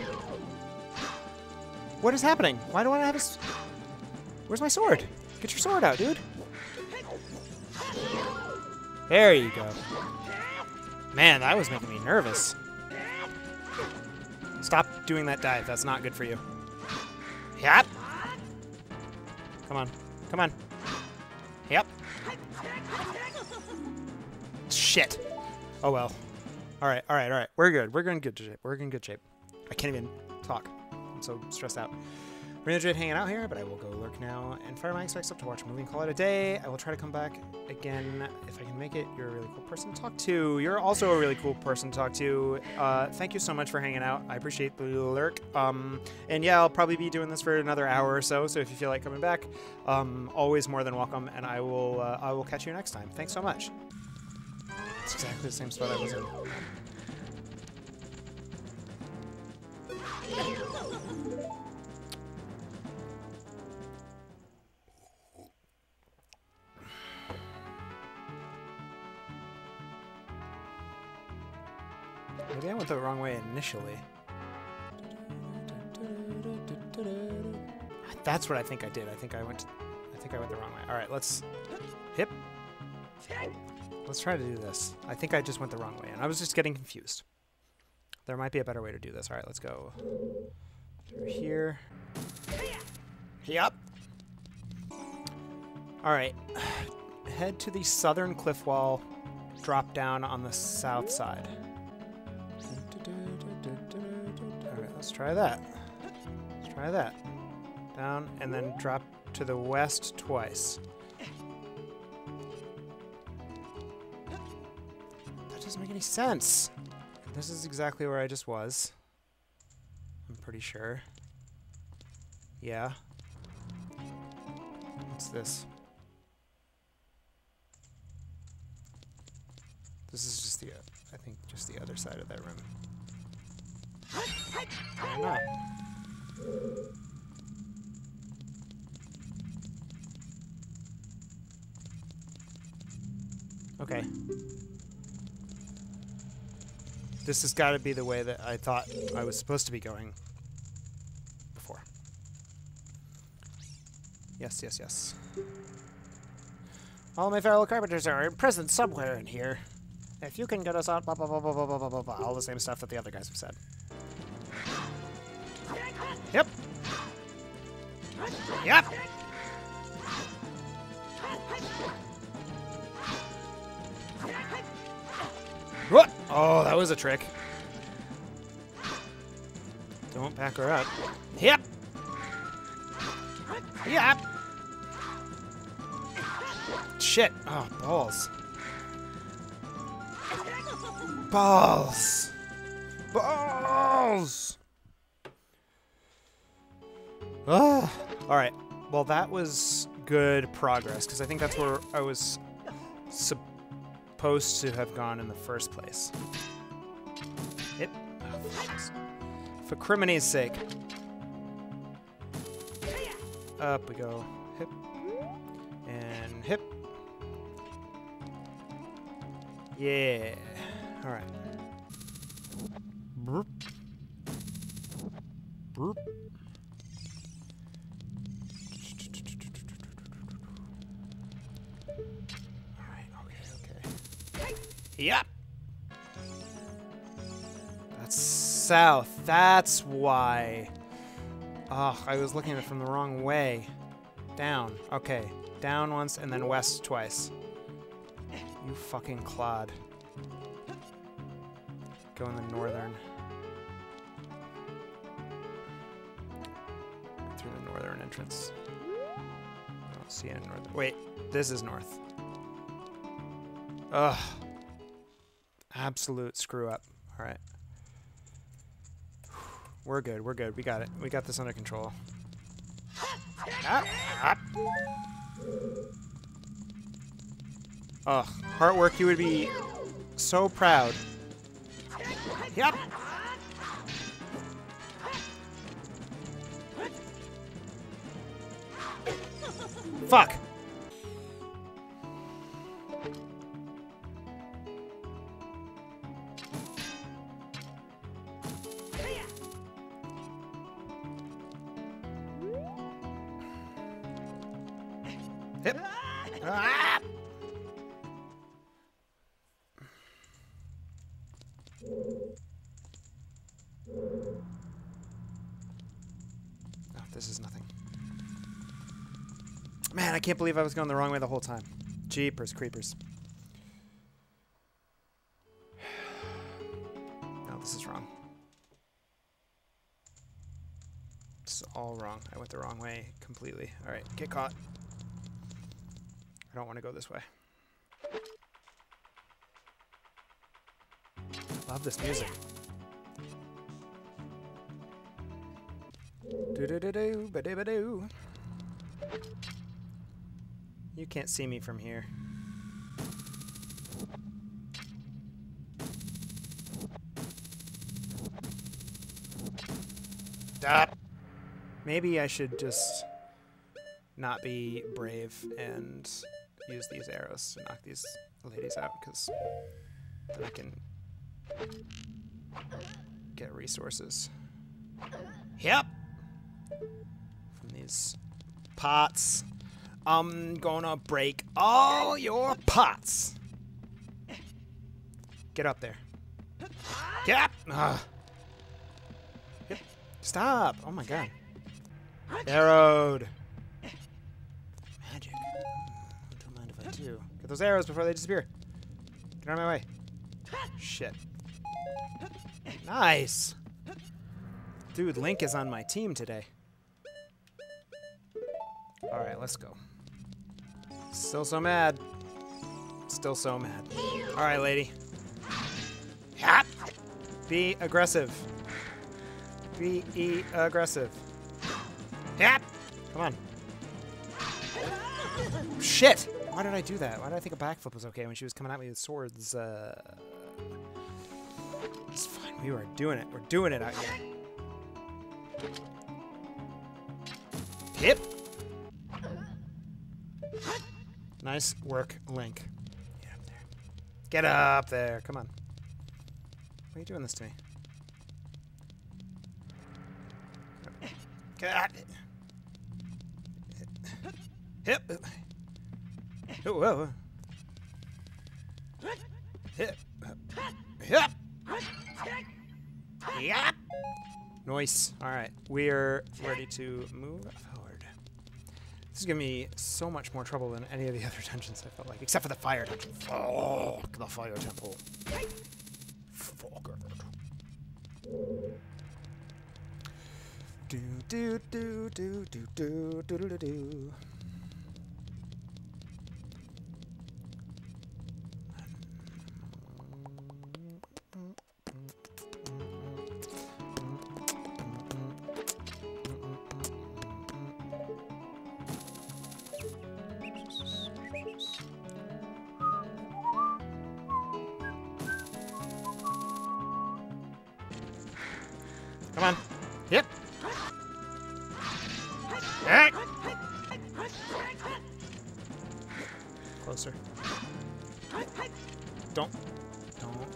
Speaker 1: What is happening? Why do I not have a... Where's my sword? Get your sword out, dude. There you go. Man, that was making me nervous. Stop doing that dive. That's not good for you. Yep. Come on. Come on. Yep. Shit. Oh well. Alright, alright, alright. We're good. We're in good shape. We're in good shape. I can't even talk. I'm so stressed out. Really enjoyed hanging out here, but I will go lurk now and fire my expects up to watch a movie and call it a day. I will try to come back again if I can make it. You're a really cool person to talk to. You're also a really cool person to talk to. Thank you so much for hanging out. I appreciate the lurk. And yeah, I'll probably be doing this for another hour or so. So if you feel like coming back, always more than welcome. And I will catch you next time. Thanks so much. It's exactly the same spot I was in. Maybe I went the wrong way initially. That's what I think I did. I think I went the wrong way. All right, let's hip. Let's try to do this. I think I just went the wrong way, and I was just getting confused. There might be a better way to do this. All right, let's go through here. Yep. All right. Head to the southern cliff wall. Drop down on the south side. All right, let's try that. Let's try that. Down, and then drop to the west twice. That doesn't make any sense. This is exactly where I just was. I'm pretty sure. Yeah. What's this? This is just the, I think, just the other side of that room. Why not? Okay. This has got to be the way that I thought I was supposed to be going before. Yes, yes, yes. All my fellow carpenters are present somewhere in here. If you can get us out, blah, blah, blah, blah, blah, blah, blah, blah, all the same stuff that the other guys have said. Yep. Yep. What? Oh, that was a trick. Don't back her up. Yep. Yep. Shit. Oh, balls. Balls. Balls. Ah. All right. Well, that was good progress, because I think that's where I was supposed to have gone in the first place. Hip. Oh, for crimini's sake. Up we go. Hip. And hip. Yeah. All right. Burp. Burp. All right. Okay. Yep. That's south. That's why. Oh, I was looking at it from the wrong way. Down. Okay. Down once and then west twice. You fucking clod. Go in the northern. Through the northern entrance. I don't see any northern. Wait, this is north. Ugh. Absolute screw up. Alright. We're good, we're good. We got it. We got this under control. Ah, ah. Ugh. Heartwork, you would be so proud. Yep. Fuck. Yep. Ah! This is nothing. Man, I can't believe I was going the wrong way the whole time. Jeepers creepers. No, this is wrong. This is all wrong. I went the wrong way completely. Alright, get caught. I don't want to go this way. Love this music. Do-do-do-do, ba-do-ba-do. You can't see me from here. Stop! Maybe I should just not be brave and use these arrows to knock these ladies out, because then I can get resources. Yep! From these pots. I'm gonna break all your pots! Get up there. Get up! Ugh. Yep. Stop! Oh my god. Arrowed! Magic. Don't mind if I do. Get those arrows before they disappear. Get out of my way. Shit. Nice! Dude, Link is on my team today. Alright, let's go. Still so mad. Still so mad. Alright, lady. Hop! Be aggressive. Be aggressive. Hop! Come on. Shit! Why did I do that? Why did I think a backflip was okay when she was coming at me with swords? It's fine. We are doing it. We're doing it out here. Hip! Nice work, Link. Get up there. Get up there. Come on. Why are you doing this to me? Get out. Hip. Oh, whoa. Hip. Hip. Yep. Nice. All right. We're ready to move forward. This is giving me so much more trouble than any of the other dungeons, I felt like. Except for the fire dungeon. Fuck the fire temple. Fuck it. Do do do do do do do do do. Come on. Yep. Closer. Don't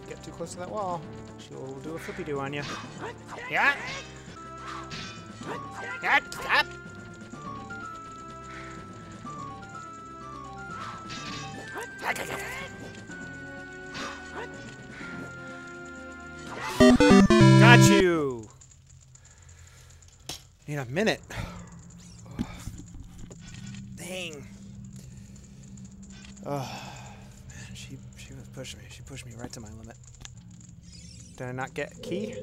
Speaker 1: get too close to that wall. She'll do a flippy-do on you. Yeah. Yeah. Stop. Got you. Need a minute. Oh. Dang. Oh man, she was pushing me. She pushed me right to my limit. Did I not get key?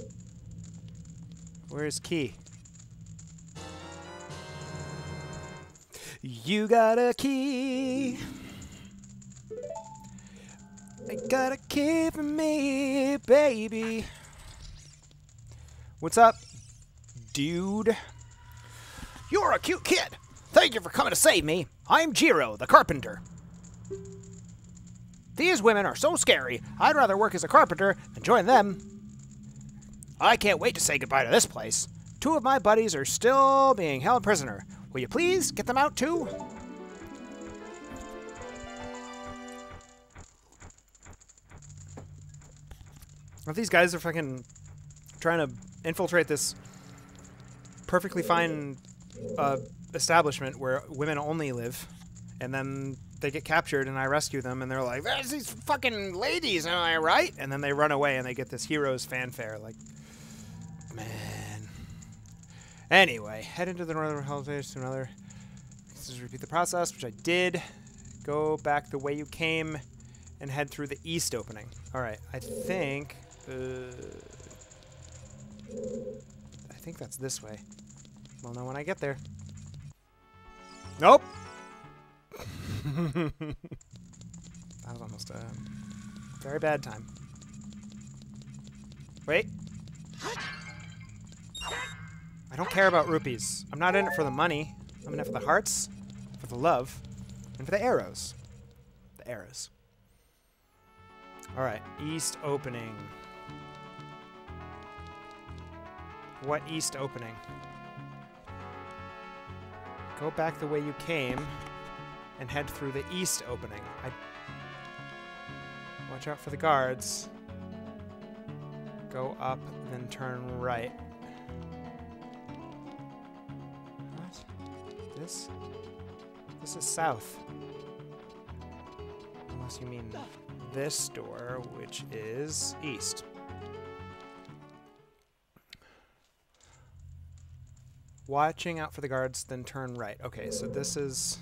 Speaker 1: Where's key? You got a key. I got a key for me, baby. What's up, dude? You're a cute kid. Thank you for coming to save me. I'm Jiro, the carpenter. These women are so scary, I'd rather work as a carpenter than join them. I can't wait to say goodbye to this place. 2 of my buddies are still being held prisoner. Will you please get them out too? If these guys are fucking trying to infiltrate this perfectly fine establishment where women only live, and then they get captured and I rescue them and they're like, there's these fucking ladies, am I right? And then they run away and they get this hero's fanfare. Like, man. Anyway, head into the northern holidays to another. Just repeat the process, which I did. Go back the way you came and head through the east opening. Alright, I think that's this way. We'll know when I get there. Nope! That was almost a very bad time. Wait. I don't care about rupees. I'm not in it for the money. I'm in it for the hearts, for the love, and for the arrows. The arrows. Alright, east opening. What east opening? Go back the way you came and head through the east opening. Watch out for the guards. Go up, then turn right. What? This? This is south. Unless you mean this door, which is east. Watching out for the guards, then turn right. Okay, so this is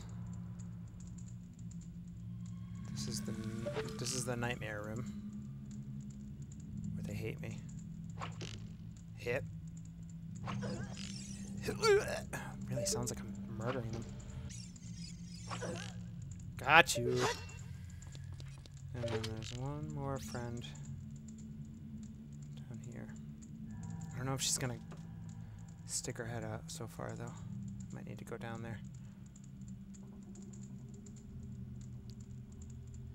Speaker 1: the nightmare room where they hate me. Hit. Really sounds like I'm murdering them. Got you. And then there's one more friend down here. I don't know if she's gonna stick her head out so far, though. Might need to go down there.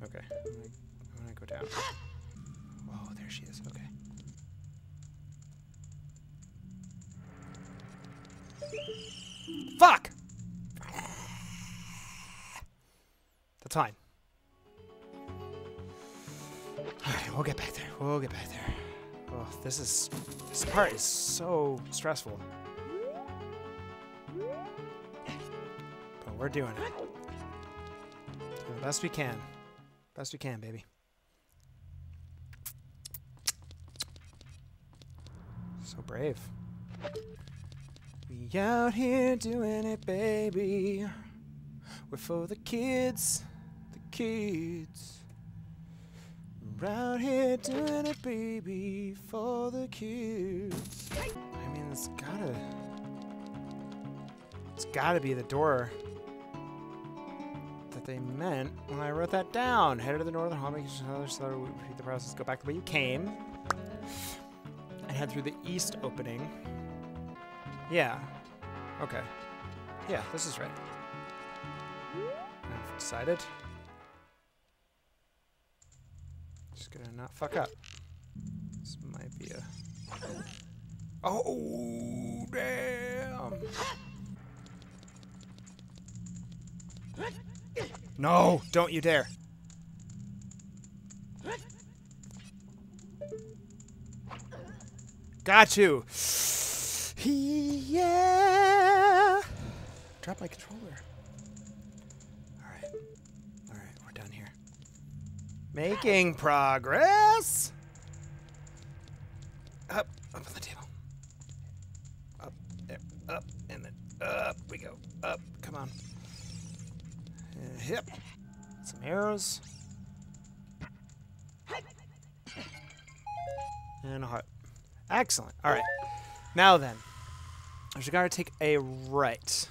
Speaker 1: Okay, I'm gonna go down. Whoa, there she is. Okay. Fuck! That's fine. Alright, we'll get back there. We'll get back there. Oh, this part is so stressful. But we're doing it. Doing the best we can. Best we can, baby. So brave. We out here doing it, baby. We're for the kids. The kids. We're out here doing it, baby. For the kids. I mean, it's gotta be the door that they meant when I wrote that down. Head to the northern hall, make another slow, repeat the process, go back the way you came, and head through the east opening. Yeah. Okay. Yeah, this is right. I've decided. Just gonna not fuck up. This might be a... Oh, damn! No, don't you dare. Got you. Yeah. Drop my controller. All right, we're done here. Making progress. Up on the table. Up there, up, and then up we go. Up, come on. Yep. Some arrows. And a heart. Excellent. All right. Now then, I should gotta take a right.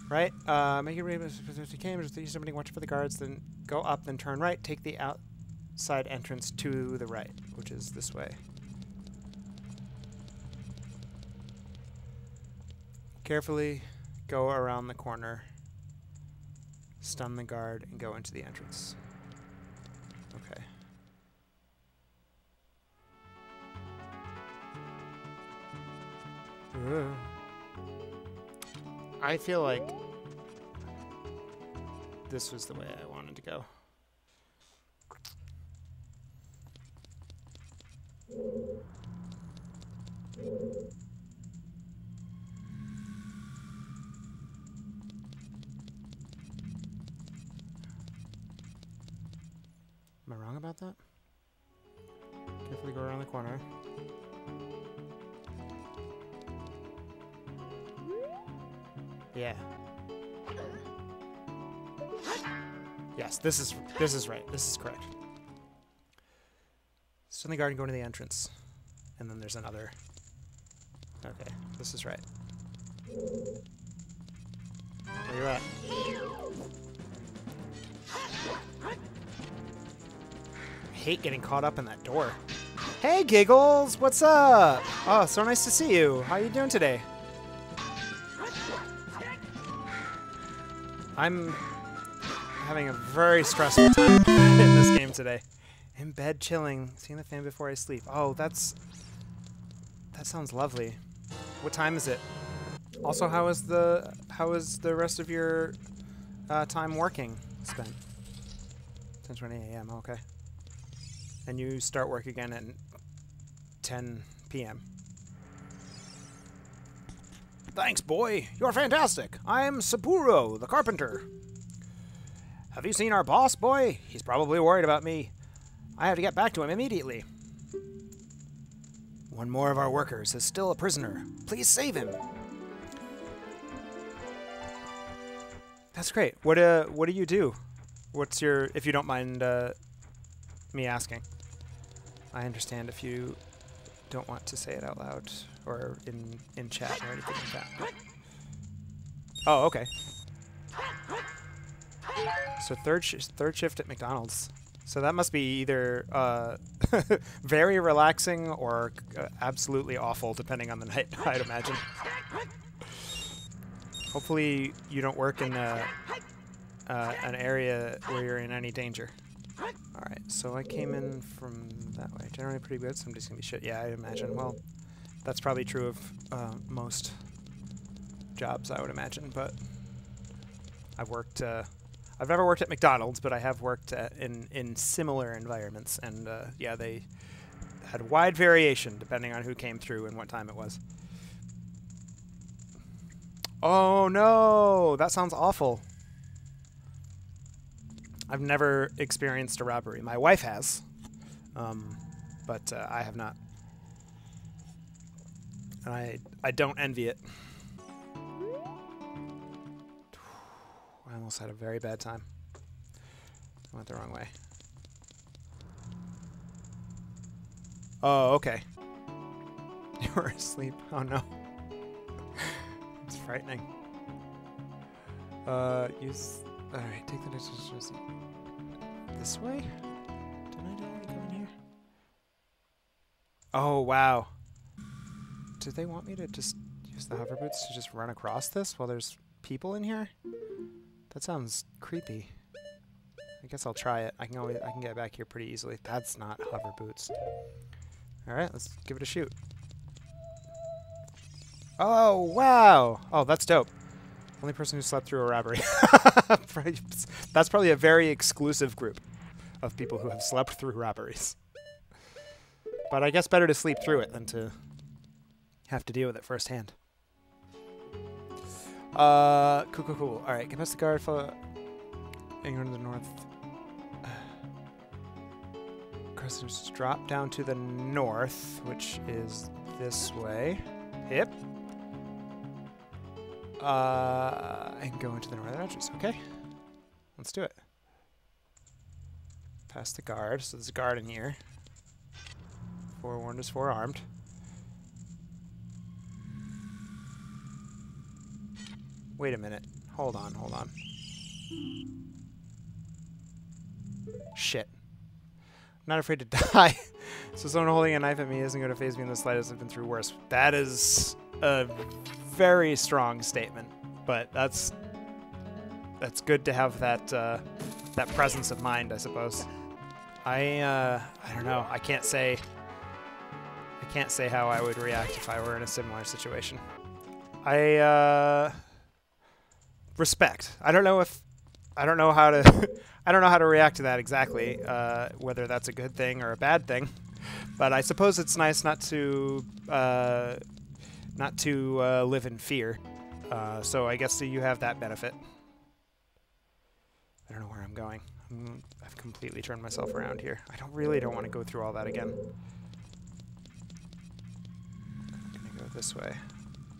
Speaker 1: Right. Make it ready. If you came, just use somebody. Watch for the guards. Then go up. Then turn right. Take the outside entrance to the right, which is this way. Carefully go around the corner, stun the guard, and go into the entrance. Okay. Ooh. I feel like this was the way I wanted to go. Am I wrong about that? Carefully go around the corner. Yeah. Yes, this is right. This is correct. Just in the garden, going to the entrance. And then there's another. Okay, this is right. Where you at? I hate getting caught up in that door. Hey, Giggles! What's up? Oh, so nice to see you. How you doing today? I'm having a very stressful time in this game today. In bed, chilling, seeing the fan before I sleep. Oh, that sounds lovely. What time is it? Also, how is the rest of your time working spent? 10:20 a.m. Okay. And you start work again at 10 p.m. Thanks, boy. You're fantastic. I'm Sabooro, the carpenter. Have you seen our boss, boy? He's probably worried about me. I have to get back to him immediately. One more of our workers is still a prisoner. Please save him. That's great. What do you do? What's your, if you don't mind me asking? I understand if you don't want to say it out loud or in chat or anything like that. Oh, okay. So third shift at McDonald's. So that must be either very relaxing or absolutely awful, depending on the night, I'd imagine. Hopefully you don't work in an area where you're in any danger. Alright, so I came in from that way. Generally pretty good, so I'm just going to be shit. Yeah, I imagine. Well, that's probably true of most jobs, I would imagine, but I've worked... I've never worked at McDonald's, but I have worked in similar environments, and yeah, they had wide variation depending on who came through and what time it was. Oh no, that sounds awful. I've never experienced a robbery. My wife has, but I have not. And I don't envy it. I almost had a very bad time. I went the wrong way. Oh, okay. You were asleep. Oh no. It's frightening. Use... Alright, take the next... This way? Didn't I go in here? Oh, wow. Did they want me to just use the hover boots to just run across this while there's people in here? That sounds creepy. I guess I'll try it. I can get back here pretty easily. That's not hover boots. Alright, let's give it a shoot. Oh, wow! Oh, that's dope. Only person who slept through a robbery. That's probably a very exclusive group of people who have slept through robberies. But I guess better to sleep through it than to have to deal with it firsthand. Cool. Alright, get past the guard for... And go to the north. Just drop down to the north, which is this way. Yep. And go into the northern entrance. Okay. Let's do it. Past the guard. So there's a guard in here. Forewarned is forearmed. Wait a minute. Hold on. Shit. I'm not afraid to die. So someone holding a knife at me isn't going to faze me in the slightest. I've been through worse. That is a very strong statement, but that's good to have that that presence of mind, I suppose. I don't know. I can't say how I would react if I were in a similar situation. I respect. I don't know how to I don't know how to react to that exactly, whether that's a good thing or a bad thing. But I suppose it's nice not to live in fear. So I guess you have that benefit. I don't know where I'm going. I've completely turned myself around here. I really don't want to go through all that again. I'm gonna go this way.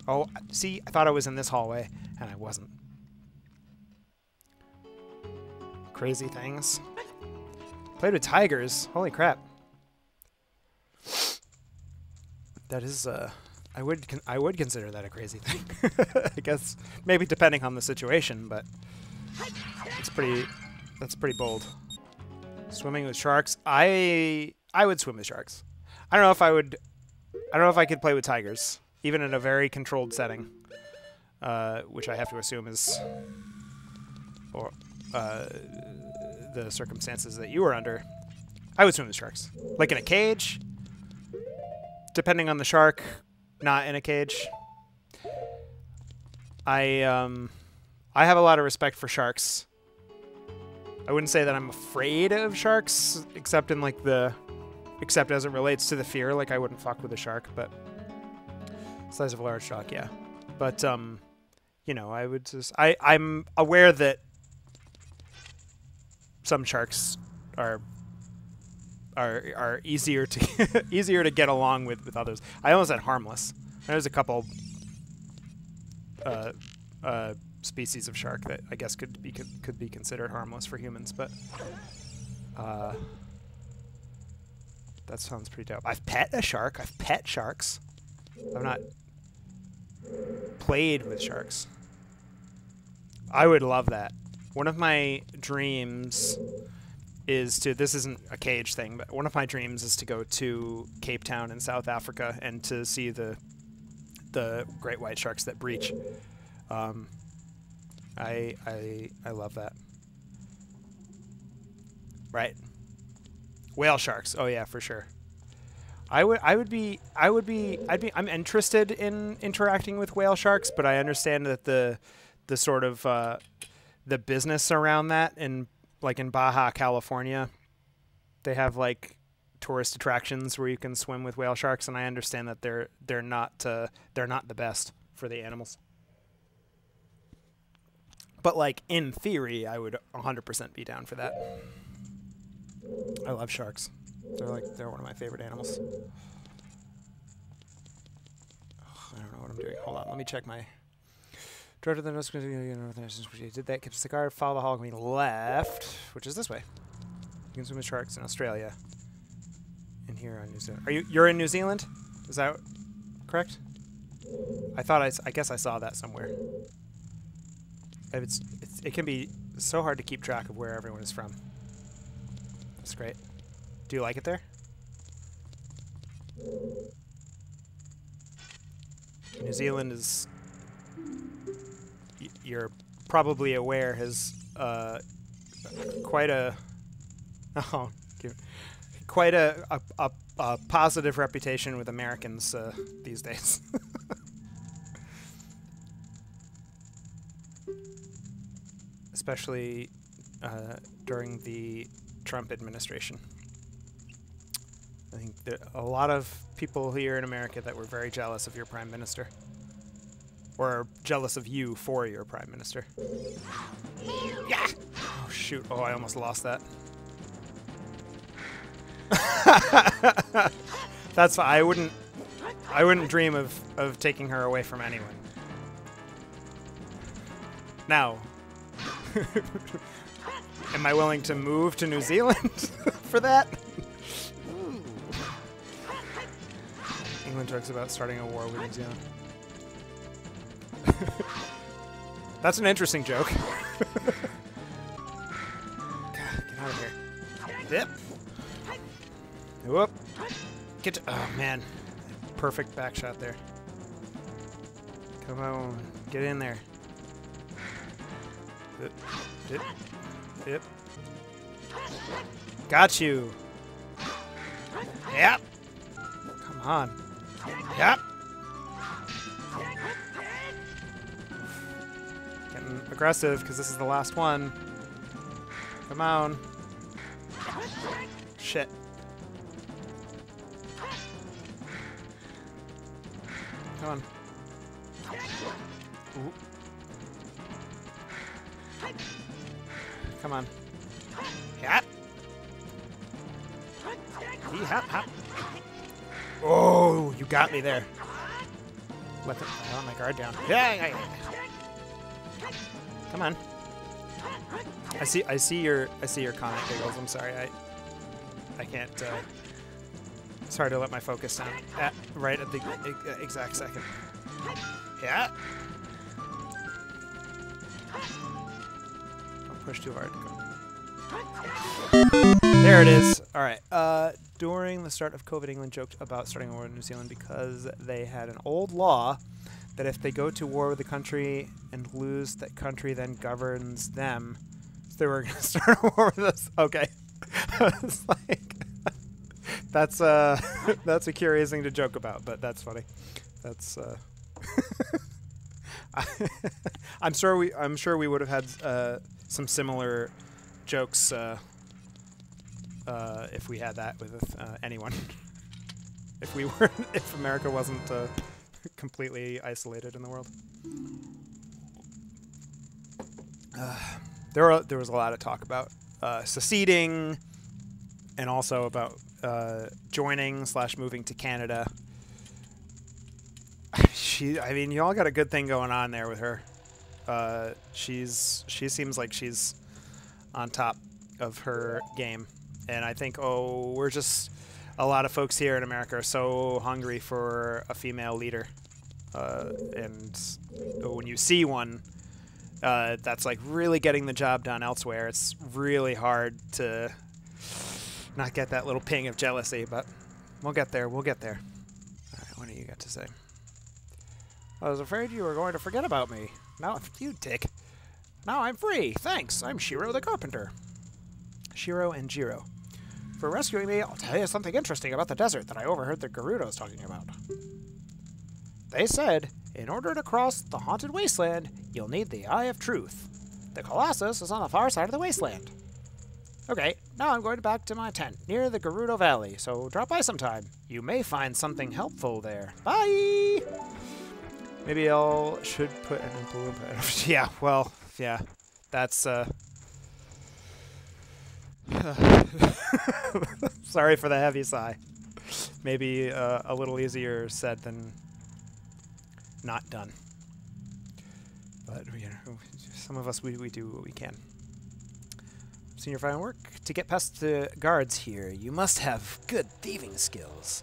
Speaker 1: Oh, see, I thought I was in this hallway, and I wasn't. Crazy things. Played with tigers. Holy crap. That is, I would consider that a crazy thing. I guess maybe depending on the situation, but that's pretty bold. Swimming with sharks. I would swim with sharks. I don't know if I would. I don't know if I could play with tigers, even in a very controlled setting, which I have to assume is, or the circumstances that you were under. I would swim with sharks, like in a cage. Depending on the shark, not in a cage. I have a lot of respect for sharks. I wouldn't say that I'm afraid of sharks, except in like except as it relates to the fear. Like I wouldn't fuck with a shark, but size of a large shark, yeah. But you know, I would just I'm aware that some sharks are easier to easier to get along with others. I almost said harmless. There's a couple species of shark that I guess could be considered harmless for humans, but that sounds pretty dope. I've pet a shark. I've pet sharks. I've not played with sharks. I would love that. One of my dreams is to, this isn't a cage thing, but one of my dreams is to go to Cape Town in South Africa and to see the great white sharks that breach. I love that. Right. Whale sharks. Oh yeah, for sure. I'm interested in interacting with whale sharks, but I understand that the sort of the business around that in Baja California, they have like tourist attractions where you can swim with whale sharks, and I understand that they're not the best for the animals. But like in theory, I would 100% be down for that. I love sharks. They're one of my favorite animals. I don't know what I'm doing. Hold on, let me check my. Did that CaptStickFigure, follow the hologram left, which is this way. You can swim with sharks in Australia. And here on New Zealand. You're in New Zealand? Is that correct? I guess I saw that somewhere. It can be so hard to keep track of where everyone is from. That's great. Do you like it there? New Zealand is, you're probably aware, has quite a positive reputation with Americans these days. Especially during the Trump administration. I think there are a lot of people here in America that were very jealous of your prime minister. Or jealous of you for your prime minister. Yeah! Oh shoot, oh I almost lost that. That's fine. I wouldn't dream of taking her away from anyone. Now, am I willing to move to New Zealand for that? England jokes about starting a war with New Zealand. That's an interesting joke. God, get out of here. Yep. Whoop. Get to, oh man. Perfect back shot there. Come on. Get in there. Dip. Dip. Got you. Yep. Come on. Yep. Getting aggressive because this is the last one. Come on. Shit. Come on. Ooh. Come on. Yep. Hop, hop. Oh, you got me there. Let my guard down. Yeah. Come on. I see your comment, Giggles. I'm sorry. I can't It's hard to let my focus down right at the exact second. Yeah. Don't push too hard. There it is. All right. During the start of COVID, England joked about starting a war with New Zealand because they had an old law that if they go to war with a country and lose, that country then governs them. So they were going to start a war with us. Okay. It's like, that's a curious thing to joke about, but that's funny. That's I'm sure we would have had some similar jokes if we had that with anyone. If America wasn't completely isolated in the world. There was a lot of talk about seceding, and also about joining / moving to Canada. I mean, y'all got a good thing going on there with her. She seems like she's on top of her game, and I think we're just a lot of folks here in America are so hungry for a female leader, and when you see one that's like really getting the job done elsewhere, it's really hard to not get that little ping of jealousy. But we'll get there. We'll get there. All right, what do you got to say? I was afraid you were going to forget about me. Now, you dick. Now I'm free. Thanks. I'm Shiro the carpenter. Shiro and Jiro. For rescuing me, I'll tell you something interesting about the desert that I overheard the Gerudos talking about. They said, in order to cross the haunted wasteland, you'll need the Eye of Truth. The Colossus is on the far side of the wasteland. Okay, now I'm going back to my tent near the Gerudo Valley, so drop by sometime. You may find something helpful there. Bye! Maybe should put an improvement. Yeah, well, yeah. That's, sorry for the heavy sigh. Maybe a little easier said than not done. But, you know, some of us, we do what we can. Senior fine work. To get past the guards here, you must have good thieving skills.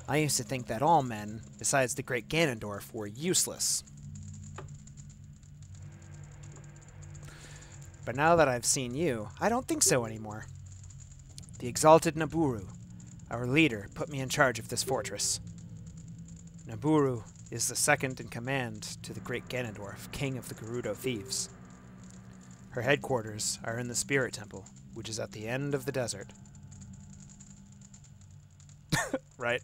Speaker 1: I used to think that all men, besides the great Ganondorf, were useless. But now that I've seen you, I don't think so anymore. The exalted Naburu, our leader, put me in charge of this fortress. Naburu is the second in command to the great Ganondorf, king of the Gerudo Thieves. Her headquarters are in the Spirit Temple, which is at the end of the desert. Right.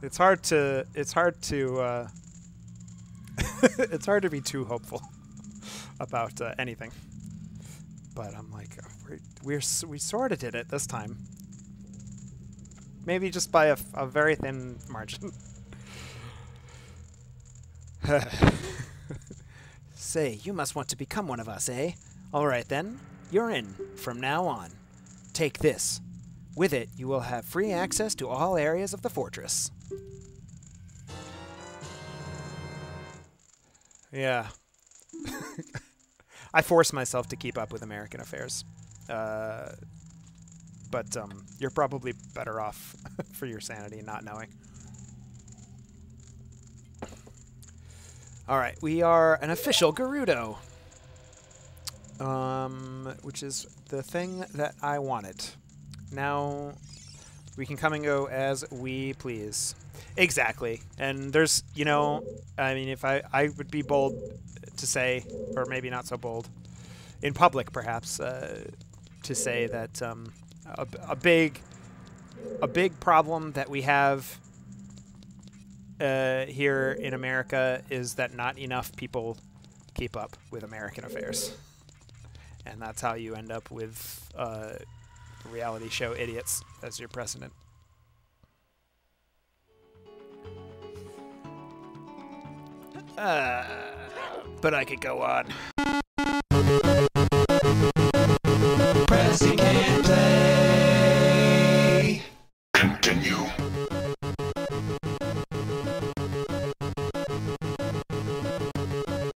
Speaker 1: It's hard to it's hard to be too hopeful about anything. But I'm like, we sort of did it this time. Maybe just by a very thin margin. Say, you must want to become one of us, eh? All right then, you're in from now on. Take this. With it, you will have free access to all areas of the fortress. Yeah. I force myself to keep up with American affairs. But you're probably better off for your sanity not knowing. Alright, we are an official Gerudo. Which is the thing that I wanted. Now, we can come and go as we please. Exactly. And there's, you know, I mean, if I would be bold to say, or maybe not so bold, in public perhaps, to say that a big problem that we have here in America is that not enough people keep up with American affairs. And that's how you end up with reality show idiots as your precedent. But I could go on.